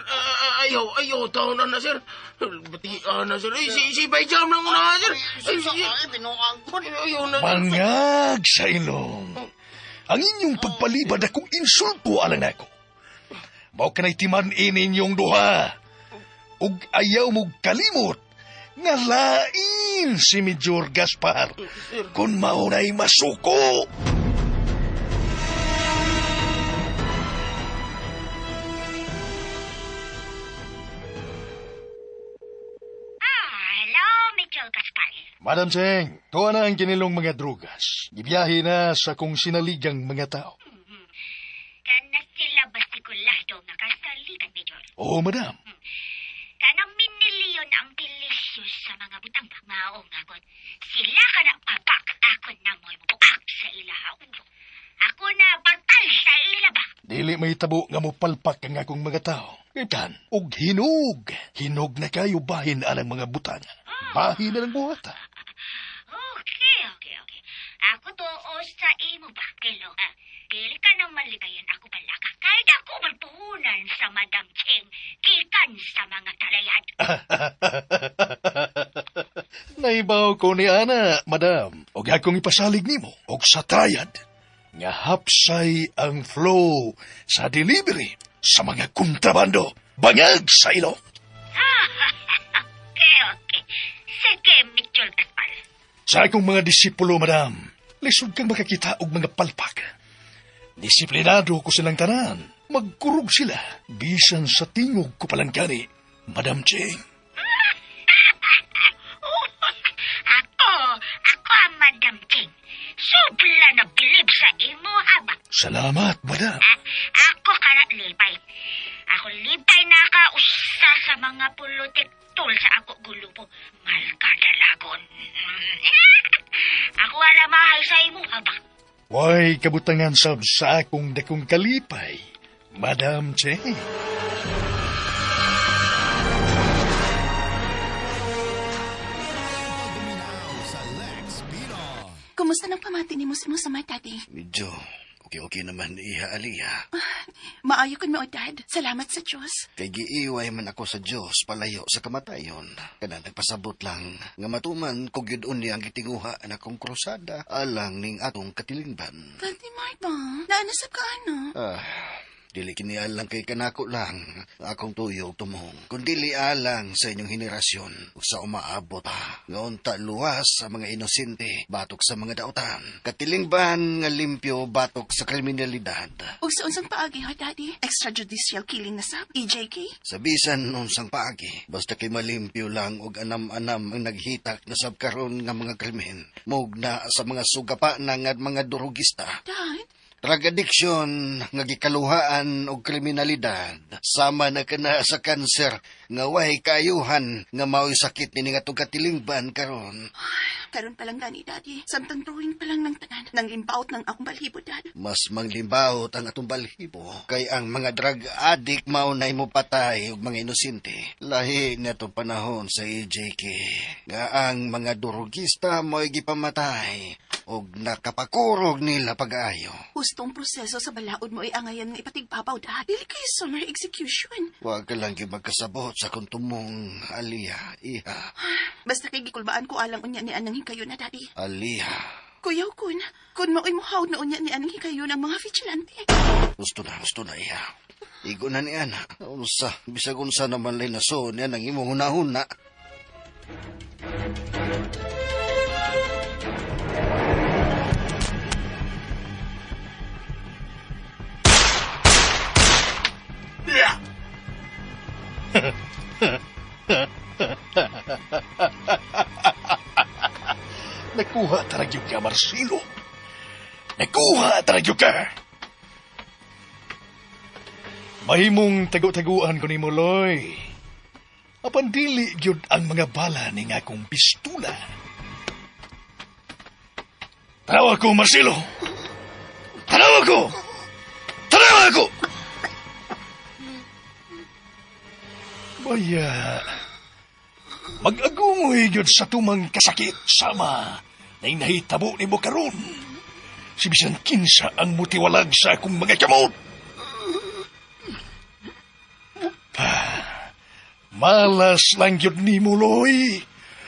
Ayaw, taon na, Sir. Bati na, Sir. Si Bayjam lang una, Sir. Binuang ko. Ayaw na. Mangag sa ilong. Ang inyong pagpalibad akong insulto alang ako. Mao ka na'y timanin inyong duha. Ug ayaw mong kalimot nga lain si Major Gaspar kung maunay masuko. Hello, Major Gaspar. Madam Cheng, tuwa na ang kinilong mga drugas. Gibiyahe na sa kung sinaligang mga tao. Kana sila basikulado nga kasaligan, Major. Oo, madam. Kanang minilyon ang delicious sa mga butang mao nga kon. Sila kana papak ako na mo'y buak sa ilaha ulo. Ako na batal sa ila ba? Dili may tabo nga mo palpak ang akong mga tao. Ikan, og hinog. Hinog na kayo bahin alang mga butang. Bahin na ng buhata. Okay. Ako to o sa imo ba, Kilo? Dili ka nang maligayan ako balaka. Kahit ako magpuhunan sa Madam Cheng, kikan sa mga talayad. Naibaw ko ni Ana, madam. Og akong ipasalig nimo. Og sa trayad. Nga hapsay ang flow sa delivery sa mga kontrabando. Bangag sa ilo. Okay. Sige, Major Gaspar. Sa akong mga disipulo, madam, lisod kang makakita og mga palpak. Disiplinado ko silang tanan. Magkurog sila. Bisan sa tingog ko palang gani, Madam Cheng. Ako ang Madam Cheng. Sobra na bilib sa imo, haba. Salamat, madam. Ako kana libay. Ako libay na ka usa sa mga politik tul sa ako gulupo. Malkadalagon. Ako wala mahay sa imo, haba. Way kabutangan sab sa akong dakong kalipay, Madam Cheng. Pagminaw sa Lex Pinos. Kumusta nang pamati ni mo sa mga daddy? Medyo okay naman iha Aliyah. Maayo kun mo, Dad. Salamat sa Diyos. Kay giiway man ako sa Dios palayo sa kamatayon. Kana nagpasabot lang nga matuman kog yun unya ang gitinguha na akong krusada alang ning atong katilingban. Daddy Mark ba? Naanasap ka ano? Dili kini alang kay kanako lang akong tuyog tumong. Kung dili alang sa inyong henerasyon ug sa umaabot nga unta luwas sa mga inosente batok sa mga dautan. Katilingban nga limpyo batok sa kriminalidad. Ug sa unsang paagi ha, Daddy? Extrajudicial killing na sa EJK? Sa bisan unsang paagi, basta kay malimpyo lang ug anam-anam ang naghitak na sabkaron nga mga krimen. Mugna sa mga sugapanan nga mga durugista. Dad? Drug addiction, nga gikaluhaan o kriminalidad, sama na kana sa kanser, nga way kayuhan, nga mao'y sakit ni nga katilingban karon. Karon pa lang gani, Daddy. Samtang drawing pa lang ng tanan. Nang limbaut ng akong balhibo, Dad. Mas manglimbawot ang atong balhibo, kay ang mga drug addict maunay mo patay og mga inosente. Lahi na to panahon sa EJK, nga ang mga durugista mo'y gipamatay, og nakapakurog nila pag-ayo. Hustong proseso sa balaod mo ay angayan ng ipatigpapaw, Dad. Dili kayo summer execution. Huwag ka lang magkasabot sa kuntumong Aliyah, iha. Basta kay gikulbaan ko alang unya ni anang hikayo na, Daddy. Aliyah. Kuyaw kun mao'y muhawd na unya ni anang hikayo ng mga vigilante. Gusto na, iha. Igo na ni Ana. Unsa, bisag unsa naman lay naso niya nang imong hunahuna. Nakuha taragyo ka, Marcelo. Nakuha taragyo ka. Mahimong tagu-taguan ko ni Moloy. Apan dili gyud ang mga bala ni nga akong pistula. Tanawa ko, Marcelo. Tanawa ko. Baya, mag-agungoy yun sa tumang kasakit sama na inahitabo ni mo karon. Si bisan kinsa ang mutiwalag sa akong mga kamot. Malas lang yun ni Muloy.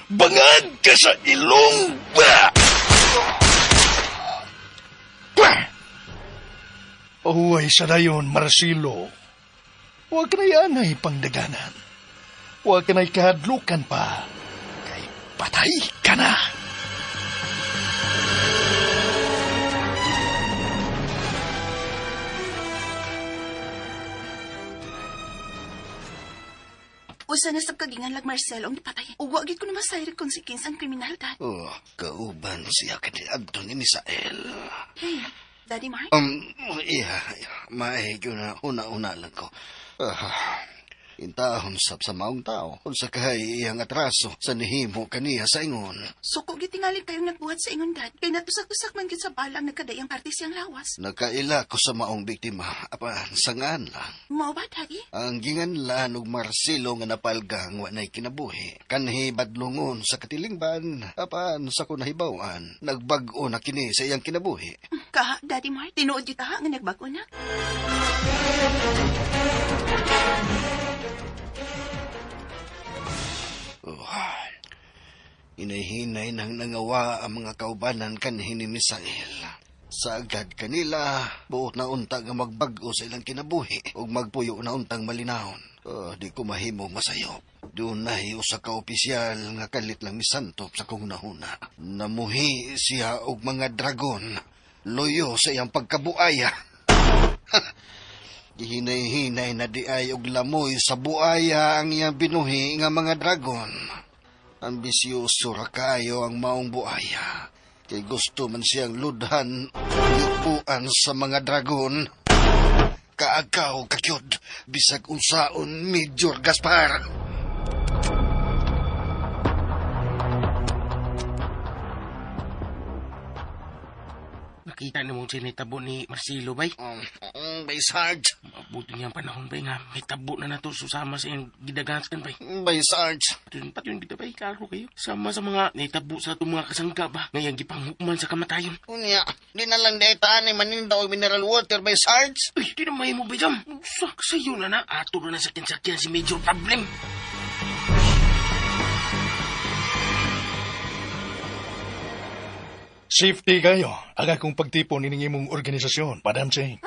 Bangag ka sa ilong ba? Uy, sa dayon, Marcelo. Huwag ka na yanay pangdaganan. Huwag ka na'y kahadlukan pa. Kay patay ka na. Usa na sa kagingan lag Marcelo ang patay. Ug wagit ko na masayrig kung si Kins ang kriminal, Dad. Kauban siya kani Anton ni Misael. Hey, Daddy Mark? Maayos na una-una lang ko. Intahon sab sa maong tao. Kung sa kahay iyang atraso sa nihimo kaniya sa ingon. Suko gitingali kayong nagbuhat sa ingon, Dad. Kay natusak-tusak man gid sa balang nagkadayang parte siyang lawas. Nakaila ko sa maong biktima. Apan, sangaan lang. Mao ba, Daddy? Ang ginganlan og Marcelo nga napalgang wanay kinabuhi. Kanhi badlungon sa katilingban. Apan, sa kunahibawan. Nagbag-o na kini sa iyang kinabuhi. Kaha, Daddy Mark? Tinuod yun nga nagbago na? Hinay-hinay nang nangawa ang mga kaubanan kanhi ni Misael. Sa agad kanila, buot na unta nga magbago sa ilang kinabuhi o magpuyo na untang malinahon. Di ko mahimong masayop. Doon na usa ka opisyal nga kalit lang misantop sa kunahuna. Namuhi siya og mga dragon. Loyo sa iyang pagkabuaya. Hinay-hinay na di ay og lamoy sa buaya ang iyang binuhi nga mga dragon. Ambisyoso ra kayo ang maong buaya. Kay gusto man siyang ludhan yupuan sa mga dragon. Kaagaw kakyod, bisag unsaon Major Gaspar. Nakita ni mong sinitabo ni Marcelo, bay? Bay, Sarge. Buti niyang panahon bay nga, may tabo na nato susama sa iyong gidagaskan bay. Bay Sarge. Patun kita bay, klaro kayo. Sama sa mga naitabo sa itong mga kasangka ba, ngayang gipanghukman sa kamatayon. Unya, di na lang daitaan ni maninda o mineral water bay Sarge. Uy, di na may mo bay jam. Sa'yo na ato na sakyan-sakyan si Major Problem. Safety kayo. Ang akong pagtipon ining imong organisasyon, Madam Ching.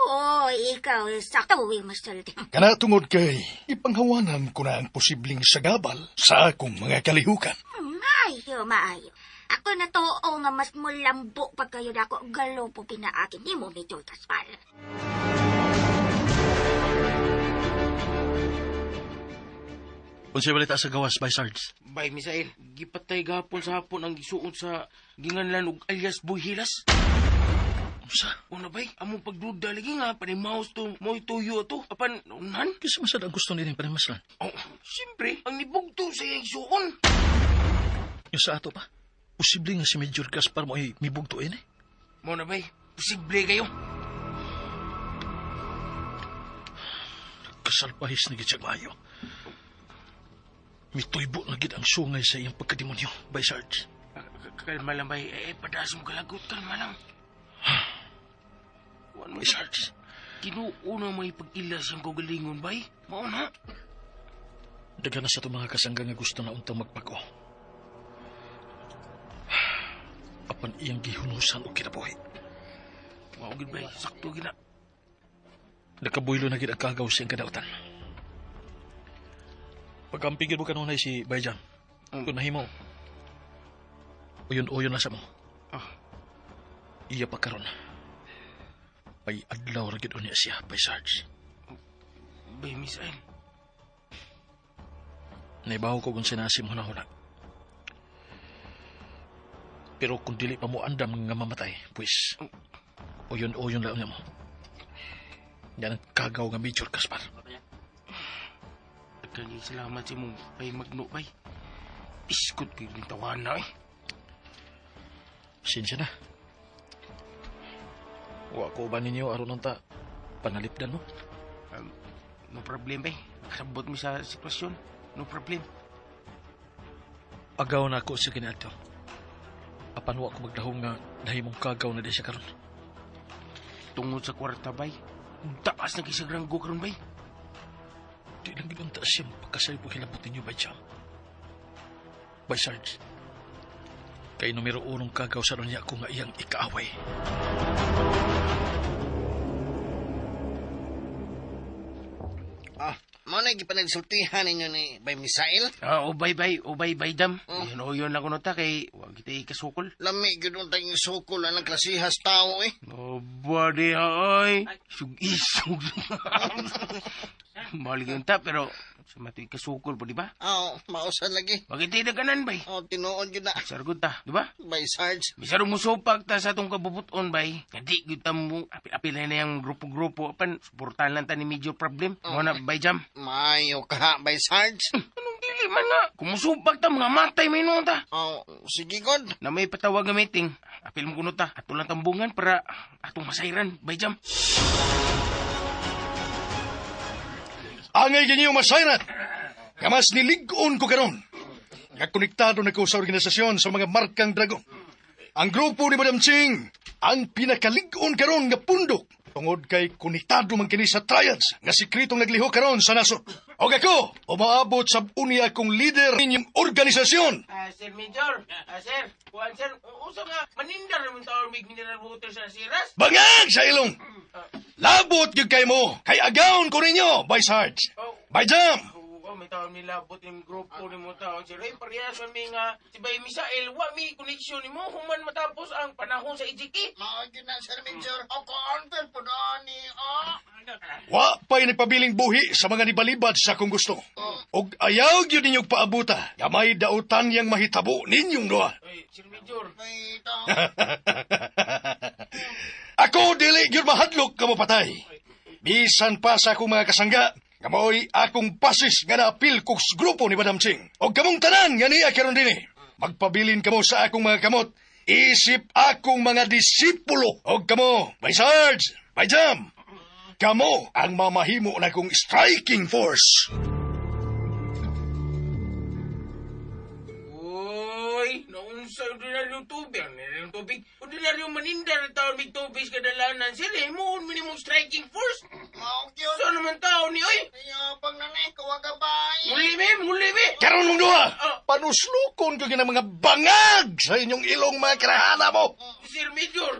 Oo, ikaw, sakto, Master. Kana tungod kay ipanghawanan ko na ang posibleng sagabal sa akong mga kalihukan. Maayo. Ako na to nga mas mulambo pag kayo na ako galo po pinaakin ni mo, Major Gaspar. Kung siya balita sa gawas, by Sarge. Bay, Misael, gipatay gapon sa hapon ang gisuot sa ginganlan og alias Boy Hilas. Sa? Una bay, among pagduda lagi nga, panimaos to, mo'y tuyo to. Apan, naunan? Kasi masad ang gusto nilang panimaslan. Oh, siyempre, ang nibugto sa iyang suon. Yung sa ato pa, posible nga si Major Gaspar mo ay mibugtuin eh. Muna bay, posible kayo. Kasalpahis na gitsag maayo. Mituybo na gid ang sungay sa iyang pagkademonyo, by Sarge. Kalma lang bay, padas mo kalagot, kalma lang. By Sarge. Kinuuna may pag-ilas yung kagalingon bay, mauna. Daga na sa itong mga kasangga nga gusto na untang magbago. Apan iyang gihunusan o kinabuhi. Maugid bay, sakto gina. Nakabuylo na gid ang kagaw sa iyang kadautan. Pagkampigil mo kanunay si Bayjam, kung nahimo, uyon-uyon na sa mo. Iya pa karon. May adlaw ragid unya siya, by Sarge. Bay, Misael. Naibaho ko kung sinasim huna-huna. Pero kung dili pa mo andam nga mamatay, pues, uyon-uyon lang niya mo. Yan ang kagaw nga Major Gaspar. Kaya salamat si mong bay magno bay. Iskot kayo ng tawan na eh. Sinsya na. Wa ko ba ninyo aron nang ta panalipdan mo? No problem bay. Nakasabot mo sa sitwasyon. No problem. Agaw na ako sa kinato. Apan wa ko magdahong nga nahimong kagaw na di siya karon. Tungod sa kwarta bay. Taas na kisagranggo karon bay. Di lang ginunta siya pagkasay po hilabot ninyo, Bayjam. By Sarge, kay numero 1 kagaw sa niya ako nga iyang ikaaway. Mo na gipanagsultihan ninyo ni Bay Misael? Ubay dam. Yun lang kuno ta kay wag kita ikasukol. Lami gyud untang isukol ang klasihas tao eh. Body ay. Sug-isug. Mahal yun ta pero sa mati ikasukol po di ba? Oo, mausan lagi. Bakit hindi ganan bay? Tinuod yun na. Sargod ta, di ba? Bay Sarge. Bisaro mo supag ta sa atong kabubuton bay. Hindi gyud ta mo apil na yung grupo-grupo apan suportahan lang ta ni Major Problem. Mo na bay jam. Mayo ka, Bay Sarge. Anong dili man nga? Kumusupag ta mga matay may ta. Sige god. Na may patawag nga meeting. Apil mo kuno ta. Ato lang tambungan para atong masayran bay jam. Angay ganyo masayrat. Kamas nilig-on ko karon. Nga konektado na ko sa organisasyon sa mga markang dragon. Ang grupo ni Madam Ching, ang pinakalig-on karon nga pundok. Tungod kay konektado man kini sa triads nga sikretong nagliho karon sa nasod. Og ako, umaabot sa uni akong leader ninyong organisasyon. Sir Major, sir, kuhan sir, uso nga, manindar naman tawag may mineral water sa siras. Bangag sa ilong! Labot yung kay mo, kay agawon ko ninyo, Bay Sarge. Bay Jam! May tawag nila, labot yung grupo ni mo tawag sir. Ay, parehas man may nga, si Bay Misael, wa may koneksyon ni mo, human matapos ang panahon sa EJK. Maagin na, Sir Major. Ako, antel po na ni, Wa pa'y nagpabiling buhi sa mga nibalibad sa kung gusto. Og ayaw yun ninyong paabuta, gamay dautan yang mahitabo ninyong doa. Ay, Sir Major. Ako dili yun mahadlok ka mo patay. Bisan pa sa akong mga kasangga, kamoy akong pasis nga naapil kong grupo ni Madam Ching. Og kamong tanan nga niya karon din eh. Magpabilin kamo sa akong mga kamot. Isip akong mga disipulo. Og kamo, Bay Sarge, Bay Jam, Kamo ang mamahimo na kong striking force. Uy, naunsa ordinaryong tubig. Ordinaryong tubig. Ordinaryong manindar na taon may tubig sa kadalanan. Sila, moon minimum striking force. So naman tao ni, oy. Pag nanay, kawagabay. Muli, be. Karon mong duha, panuslukon ko ng mga bangag sa inyong ilong mga karahana mo. Sir Major.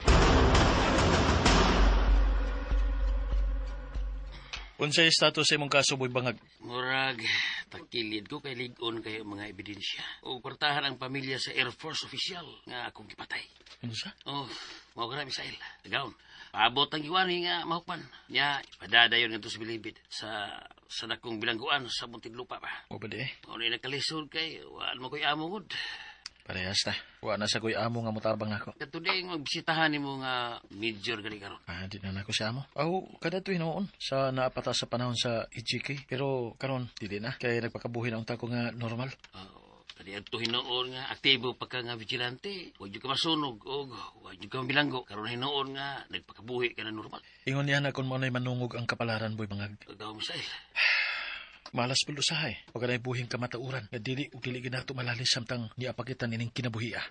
Unsay status sa imong kaso, Boy Bangag? Murag, takilid ko kay ligon kayo mga ebidensya. O kwartahan ang pamilya sa Air Force official nga akong gipatay. Unsa? Oh, mao ka na, Misael. Tagaon. Paabot ang giwani nga mahukman. Nya, padadayon nga to sa bilibid. Sa dakong bilangguan sa Muntinlupa pa. O ba di? Kung na nakalisod kay, waan mo ko'y amungod. Parehas na. Wa na sa kuy amo nga motabang nako. Katuloy magbisitahan ni mo nga major gali karon. Di na nako si amo. Aw, kada tuig noon sa naapata sa panahon sa EGK. Pero karon dili na kay nagpakabuhi na unta ko nga normal. Kadi adto hinoon nga aktibo pa ka nga vigilante. Wa jud ka masunog og wa jud ka bilanggo. Karon hinoon nga nagpakabuhi ka na normal. Ingon niya na kung mo na'y manungog ang kapalaran, Boy Bangag. Daw Misael. Malas pud usahay. Wa kanay buhing kamatauran. Nga dili ug dili ginato malalis samtang niapakitan ining kinabuhia.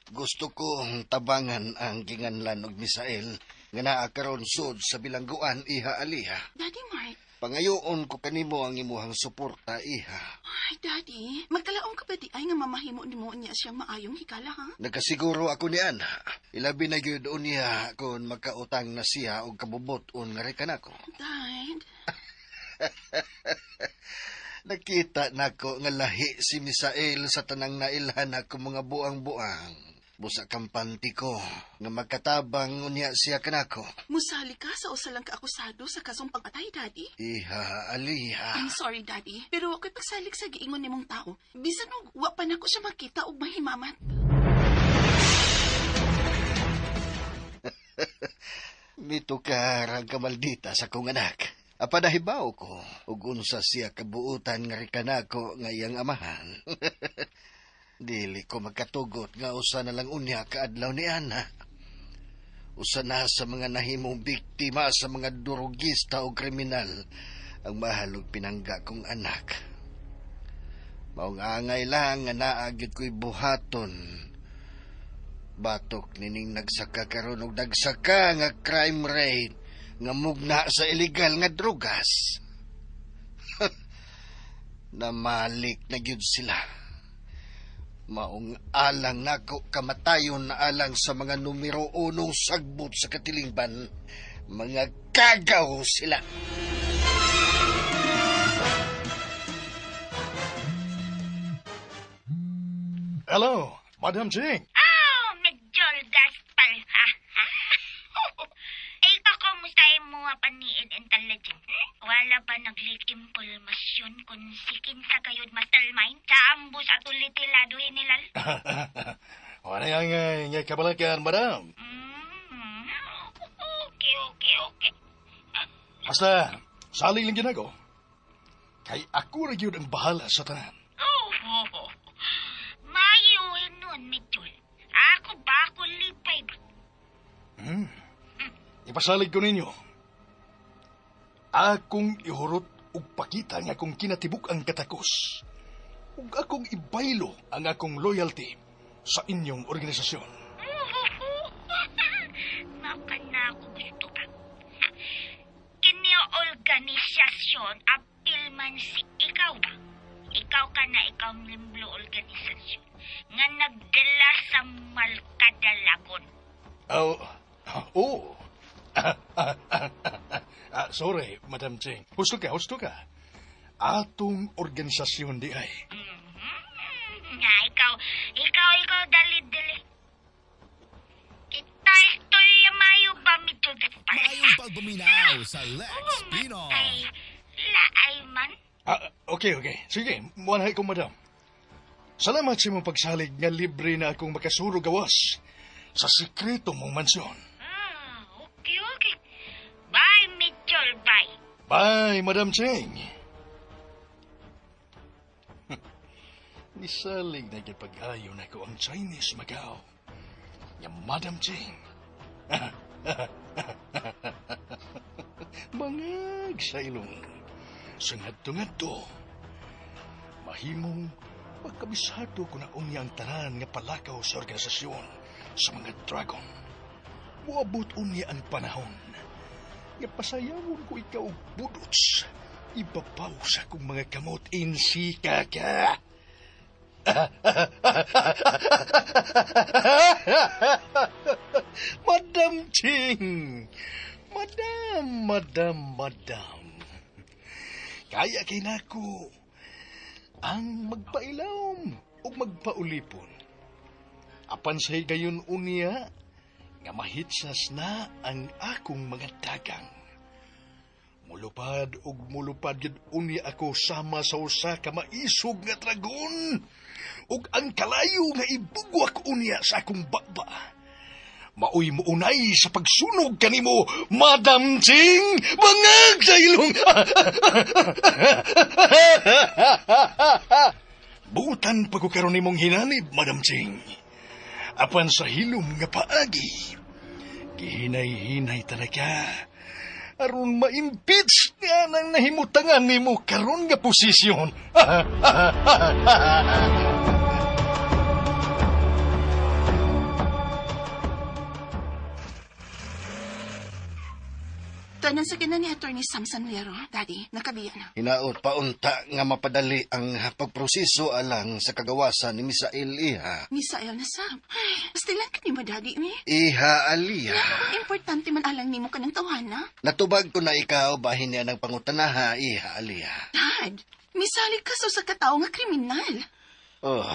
Gusto kong tabangan ang ginganlan og Misael nga naa karon sud sa bilangguan iha aliha. Daddy Mark. Pangayoon ko kanimo ang imuhang suporta iha. Ay, Daddy. Magkalaong ka ba di ay nga mamahimo ni mo niya siyang maayong hikala, ha? Nagasiguro ako ni Ana. Ilabi na gyud niya kung magkautang na siya og kabubot-on nga rekanako. Dad. Nakita nako nga lahi si Misael sa tanang nailhan ako mga buang-buang. Busa kampanti ko nga magkatabang unya siya kanako. Musali ka sa usa lang kaakusado sa kasong pagpatay, Daddy. Iha aliha. I'm sorry, Daddy. Pero ako'y pagsalik sa giingon nimong tao. Bisan og wa pa nako siya makita og mahimamat. Mito ka rang kamaldita sa kong anak. Apadahibaw ko ug unsa siya kabuutan nga rikanako nga iyang amahan. Dili ko magkatugot nga usa na lang unya kaadlaw ni Ana. Usa na sa mga nahimong biktima sa mga durugista o kriminal ang mahalog pinangga kong anak. Maong angay lang nga naagyod ko'y buhaton. Batok nining nagsaka karon og nagsaka nga crime rate nga mugna sa illegal nga drugas. Namalik na gyud sila. Maong alang nako kamatayon na alang sa mga numero 1 sagbot sa katilingban. Mga kagaw sila. Hello, Madam Ching. Oh, Major Gaspar, ha? Ay, kakamusta mo paniid intelligent? Wala ba naglikim pulmasyon kung sikin sa kayod mastermind sa ambus at ulitiladuhin nilal? Wala nga kabalakan, Madam. Okay. Basta, saling lang yun ako. Kay ako rin yun ang bahala sa tanan. Mayuhin nun, Major. Ako ba lipay ba? Ipasalig ko ninyo. Akong ihurot ug pakita nga akong kinatibuk ang katakos. Ug akong ibaylo ang akong loyalty sa inyong organisasyon. Makana ako gusto pa. Kini organisasyon apil man si ikaw ba? Ikaw ka na ikaw limblo organisasyon nga nagdala sa Malkadalagon. Oh. Sorry, Madam Ching. Husto ka. Atong organisasyon di ay. Nga, ikaw, dali. Kita istorya mayo ba, Mito Gaspar? Mayong pagbuminaw sa Lex Pinoy. Ay, laay man. Okay. Sige, muanay ko, Madam. Salamat sa mong pagsalig nga libre na akong makasuro gawas sa sikreto mong mansyon. Okay. Bye, Mitchell, bye. Bye, Madam Cheng. Nisalig na pag-ayo na ko ang Chinese Macau. Nga Madam Ching. Mangag sa ilong. Sa ngadto-ngadto. Mahimong pagkabisado ko na unya ang tanan nga palakaw sa organisasyon sa mga dragon. Muabot unya ang panahon. Nga pasayawon ko ikaw budots. Ibabaw sa akong mga kamot insika ka. Madam Ching! Madam. Kaya kinako ang magpailawom o magpaulipon. Apan sa gayon unya, nga mahitsas na ang akong mga dagang. Mulupad yun unya ako sama sa usa ka maisog nga dragon. Ug ang kalayo nga ibugwak unya sa akong baba. Maoy mo unay sa pagsunog kanimo, Madam Ching! Bangag sa ilong! Butan pa ko karon nimong hinanib, Madam Ching. Apan sa hilom nga paagi, gihinay-hinay talaga. Aron ma-impeach nga nang nahimutangan nimo karon nga posisyon. Tanan sa ginan ni Attorney Samson Lero, Daddy, nakabiya na. Hinaot paunta nga mapadali ang pagproseso alang sa kagawasan ni Misael Iha. Misael na Sam. Ay, pastilan ka ni mo, Daddy, mi. Iha Aliyah. Importante man alang nimo ka ng tawana. Natubag ko na ikaw bahin niya ng pangutanaha, Iha Aliyah. Dad, misalig ka sa katao nga kriminal. Oh,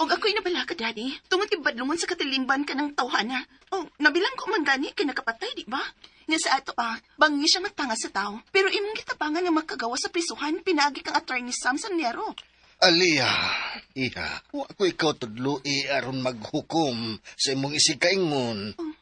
Og ako'y nabala ka, Daddy. Tungod ibadlungon sa katilingban ka ng tawhana. O, nabilang ko man gani kay nakapatay, di ba? Nga sa ato bangi siya magtanga sa tao. Pero imong gitapangan nga makagawa sa prisuhan, pinagi kang Attorney Samson Nero. Aliyah, Iha. Wa ko ikaw tudloi aron maghukom sa imong isikaingon. Oh,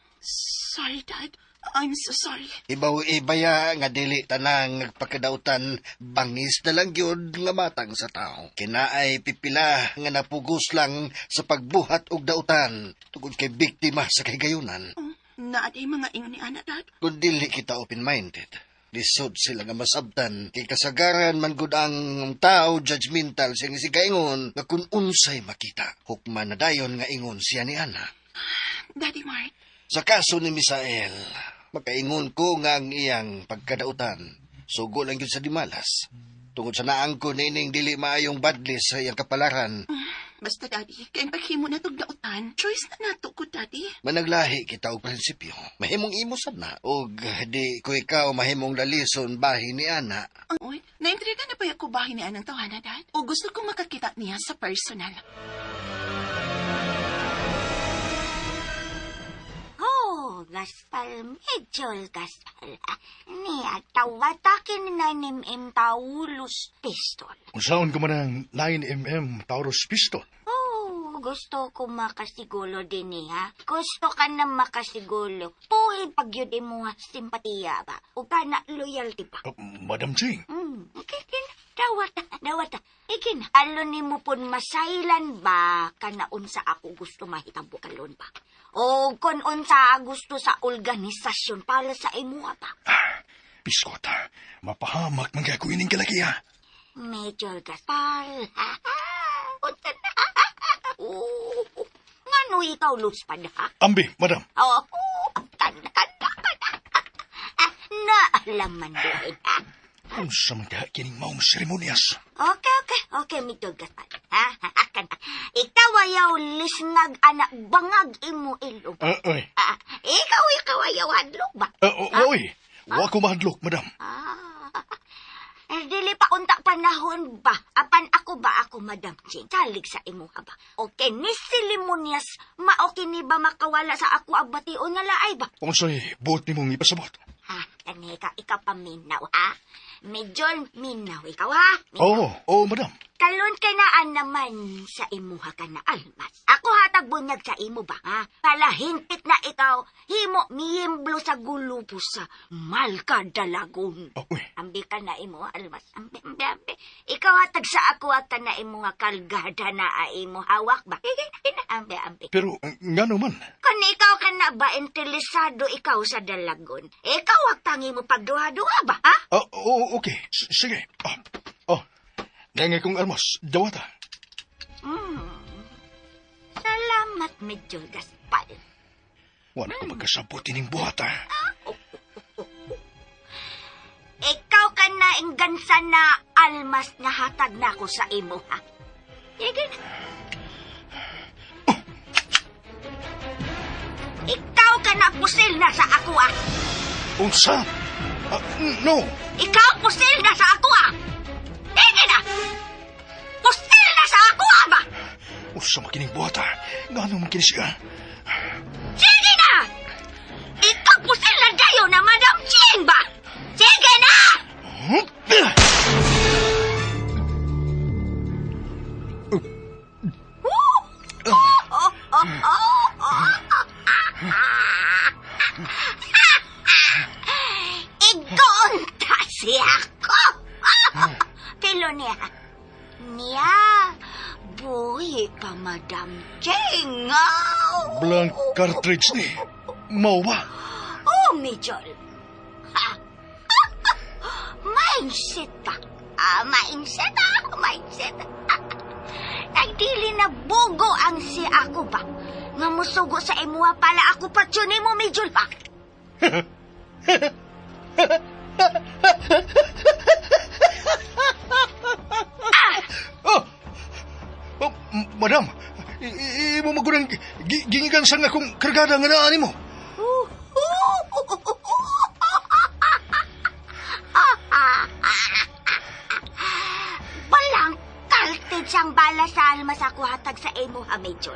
sorry, Dad. I'm so sorry. Ibaw-ibaya nga dili tanang nagpakadautan bangis na lang yun nga matang sa tao. Kinaay pipila nga napugos lang sa pagbuhat og dautan tungod kay biktima sa kagayunan. Oh, naaday mga ingon ni Ana, Dad. Kung dili kita open-minded, lisod sila nga masabtan kay kasagaran man gud ang tao judgmental siyang isigaingon nga kung unsay makita. Hukman na dayon nga ingon siya ni Ana. Daddy Mark. Sa kaso ni Misael, makaingon ko nga ang iyang pagkadautan. Sugo lang yun sa dimalas. Tungod sa naang ko nining dili maayong badlis sa iyang kapalaran. Basta, Daddy, kayong paghimo na tog dautan, choice na nato ko, Daddy. Managlahi kita og prinsipyo. Mahimong imo sad na. Og di ko ikaw mahimong lalison bahin ni Ana. Oy, naintriga na pa ako bahin ni Anang tawana, Dad. O gusto kong makakita niya sa personal. Gaspal, medyo gaspal. Niya, tawatakin na nimim Taurus pistol. Kung saan ko man ang 9mm Taurus pistol. Oh, gusto ko makasigulo din niya. Gusto ka na makasigulo. Puhin pag yun mo simpatiya ba? O ka na loyalty pa? Madam Ching. Okay, dawat. Ikin, alon ni mo pun masailan ba kanaon sa ako gusto mahitabo kalon ba? O kung unsa gusto sa organisasyon para sa imuha pa? Biskota, mapahamak man gagawin ng kalakiya. Major Gaspar. Unsa na? Ngano ikaw luspad ha? Ambi, madam. Oo, kanda. Naalaman din ha? Kung sa mga kining maong seremonyas. Okay, Major Gaspar. Ikaw ayaw lisngag anak bangag imo ilog. Oy. Ikaw ayaw hadlok ba? Oy, wa ko mahadlok, madam. Dili pa unta panahon ba? Apan ako Madam Ching? Salig sa imo ka ba? Okay, ni Silimonyas, mao kini ba makawala sa ako ang bation nga laay ba? Kung sa'y buot ni mong ipasabot. Kani ikaw paminaw, ha? Medyo minaw ikaw, ha? Oo, madam. Talon ka naan naman sa imuha ka na almas. Ako hatag bunyag sa imo ba, ha? Palahintit na ikaw, himo miyemblo sa gulupo sa Malka Dalagon. Ambi ka na imo, almas. Ambi. Ikaw hatag sa ako at ka na imo nga kalgada na imo hawak ba? Ambi. Pero, nga naman. Kung ikaw ka na ba interesado ikaw sa Dalagon, ikaw at tangi mo pagduha-duha ba, ha? Okay. Sige. Ngayngay kong almas. Dawata. Salamat, Medyo Gaspar. Wala ko magkasabot ining buhata. Ikaw ka na inggansa na almas na hatag na ko sa imo, ha? Sige na. Ikaw ka na pusil na sa ako, ah. Unsa? No. Ikaw pusil na sa ako, ah. Sige na. Pusil na sa ako, ah, ba? Unsa makining buhata? Nga naman kini siya. Sige na. Ikaw pusil na dayo na Madam Ching, ba? Sige na. Igonta si ako. Pilo niya. Buhi pa Madam Ching. Blank cartridge ni. Mau ba? Mijol. Mindset pa. Mindset. Nagdili na bugo ang si ako ba? Nga musugo sa imuha pala ako pa mo, Mijol ba? Madam, imo magunang gingigan sa nga kung kargada nga naan mo. Walang kaltid siyang bala sa almas ako hatag sa imo, ha, Major.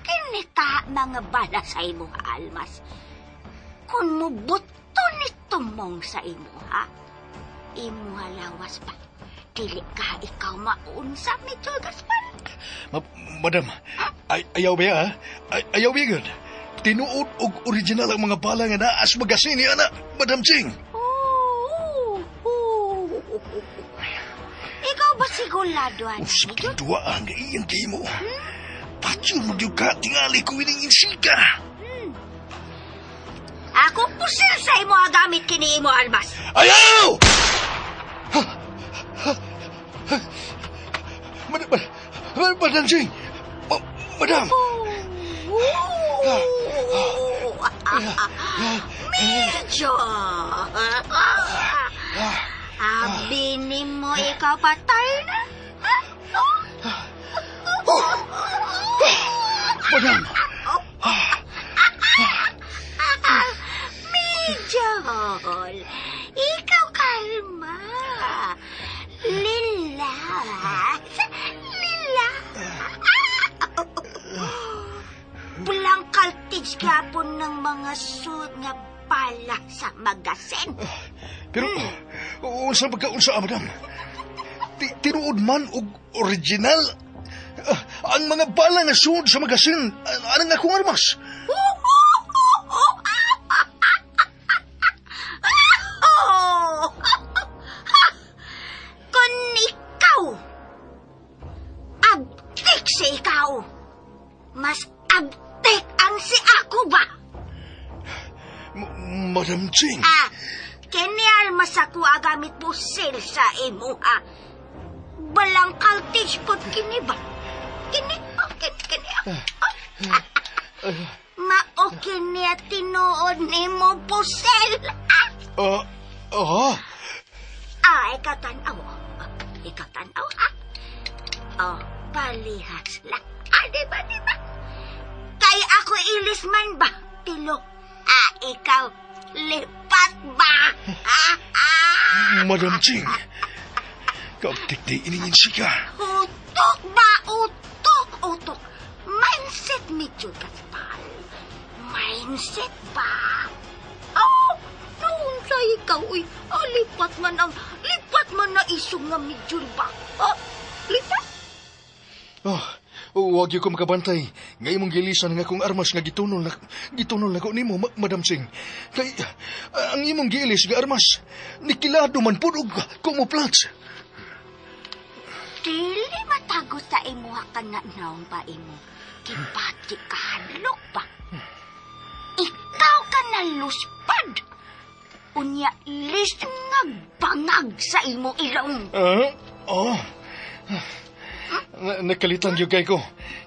Kinita mga bala sa imo, ha, almas. Kung mubuto nito mong sa imo, ha? Imo halawas pa. Dili ka ikaw maunsa, Major Gaspar. Madam, ayaw ba ya? Ayaw ba yun? Tinuod og original ang mga bala nga naas magasin ni ana, Madam Ching. Ikaw ba sigurado, ano? Sa duwaan nga iyang kimo. Patyo mo diyo ka, tingali ko ining insika. Ako pusil sa imo gamit kini imo, almas. Ayaw! Madam Ching! Madam! Medyo! Abini mo ikaw patay na? Madam! Mijol, ikaw kalma. Lilas. Pulang kaltig kapon ng mga suit nga pala sa magasin. Pero, unsa pagkaunsa, madam? Tinuod man og original? Ang mga bala nga suod sa magasin, anong akong armas? Kung ikaw, abtik si ikaw, mas abtik ang si ako ba? Madam Ching. Kini almas ako agamit pusil sa imo, ha? Balang kaltig ko kini ba? Kini. Mao kini at tinuod ni mo pusil. Ikaw tanaw. ha? Palihas lang. Diba? Kaya ako ilis man ba? Tilo. Ikaw, lipat ba? Madam Ching, kaptikti iningin siya. Utok ba? Utok. Mindset medyo Gaspar. May Pinset ba? Oh, noon sa ikaw, uy. Lipat man na isong nga medyo ba? Lipat? Huwag yung ko makabantay. Ngay mong gilisan nga kung armas nga gitunol na ko nimo, Madam Sing. Kay, ang imong gilis nga armas, nikilado man pudog kumuplats. Dili matago sa imuha ka na naong pa imo. Kibati ka hadlok ba? Ikaw ka na luspad. Unya lisngag bangag sa imo ilong. Nakalitan yung kay ko.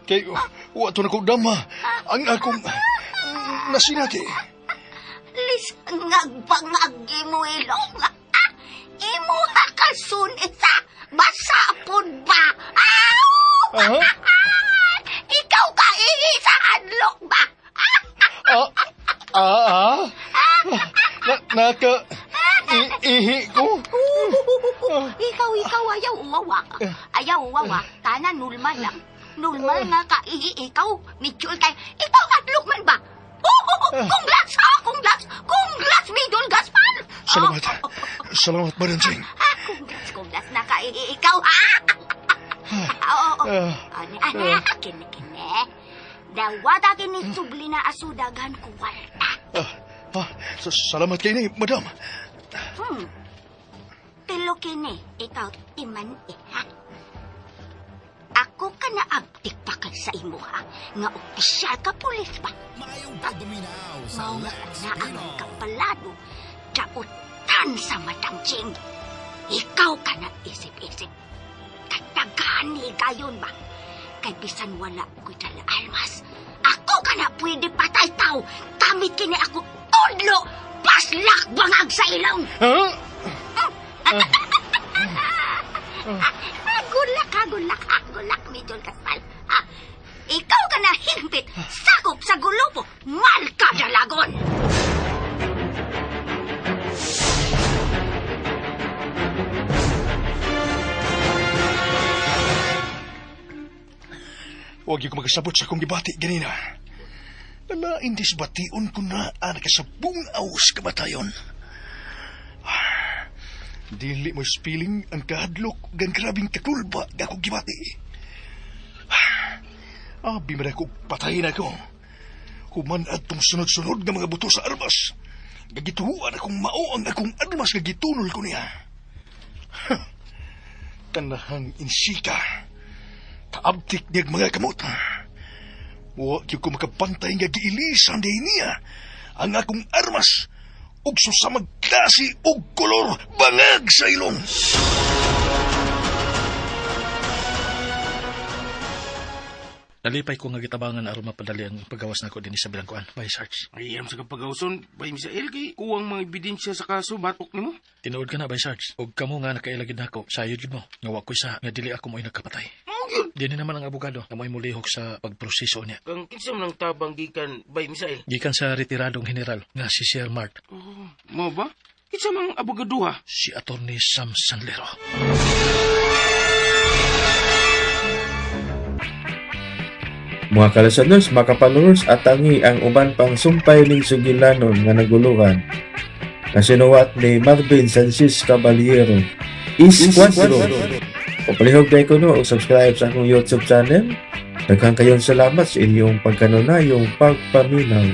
Kay, wato na ko dama. Ang akong nasinati. Lisngag bangag imo ilong. Imo hakasunit sa basapod ba? Ikaw ka ihi sa hadlok ba? Ihi ko? Ikaw ayaw uwawa. Ayaw uwawa. Kana nulma lang. Nulma nga ka ihi ikaw. Mitchul kay, ikaw hadlok man ba? Congrats ha! Congrats, Midol Gaspar! Salamat, Madam Sing. Congrats na ka ihi ikaw ha! Anak, kini. Dawada kini subli na asudagan ko warta. Salamat kayo ni, Madam. Pero kini, ikaw iman ha? Ako ka na abdik pa kay sa imo ha? Nga opisyal ka pulis ba? Mao na ang kapalado, dautan sa matangching. Ikaw ka na isip-isip. Katagani gayon ba? Kay bisan wala ko'y dala almas. Ako ka na pwede patay tao. Kamit kini ako tudlo. Paslak bangag sa ilong. Agulak, Midol Gaspar. Ikaw ka na hingpit. Sakop sa gulupo. Malka dalagon. Huwag yung magkasabot sa kong gibati ganina. Nalaindis bation ko na anak sa bungaw sa kamatayon. Dili mo spilling ang kahadlok gan grabing katulba gakong gibati. Abi man ako patayin ako. Human at tong sunod-sunod nga mga buto sa armas. Gagituhuan akong mao ang akong armas nga gitunol ko niya. Tanahang insika. Kaabtik niyag mga kamot. Huwag yung kumakapantay nga giilisan day niya ang akong armas ug susamag klase ug kolor bangag sa ilong. Nalipay ko nga gitabangan aron mapadali ang paggawas nako din sa bilangkuan, Bay Sarge. Ay, sa kapagawson, Bay Misael, kay kuwang mga ebidensya sa kaso, batok nimo. Tinuod ka na, Bay Sarge. Og kamo nga nakailagid nako, sayod gid mo. Nga wa ko'y sa nga dili ako mo'y nagkapatay. Dini naman ang abogado na mo'y mulihok sa pagproseso niya. Kang kinsam ng tabang gikan, Bay Misael. Gikan sa retiradong general nga si Sir Mart. Mo ba? Kinsam ang abogaduha? Si Attorney Sam Sanlero. Mga kalasanos, mga kapanoors, at tangi ang uban pang sumpay ng sugilanon nga naguluhan na sinuwat ni Marvin Sanchez Caballero. Isquadron. O palihog na ko no, o subscribe sa akong YouTube channel. Daghang kayong salamat sa inyong pagkanunayong pagpaminaw.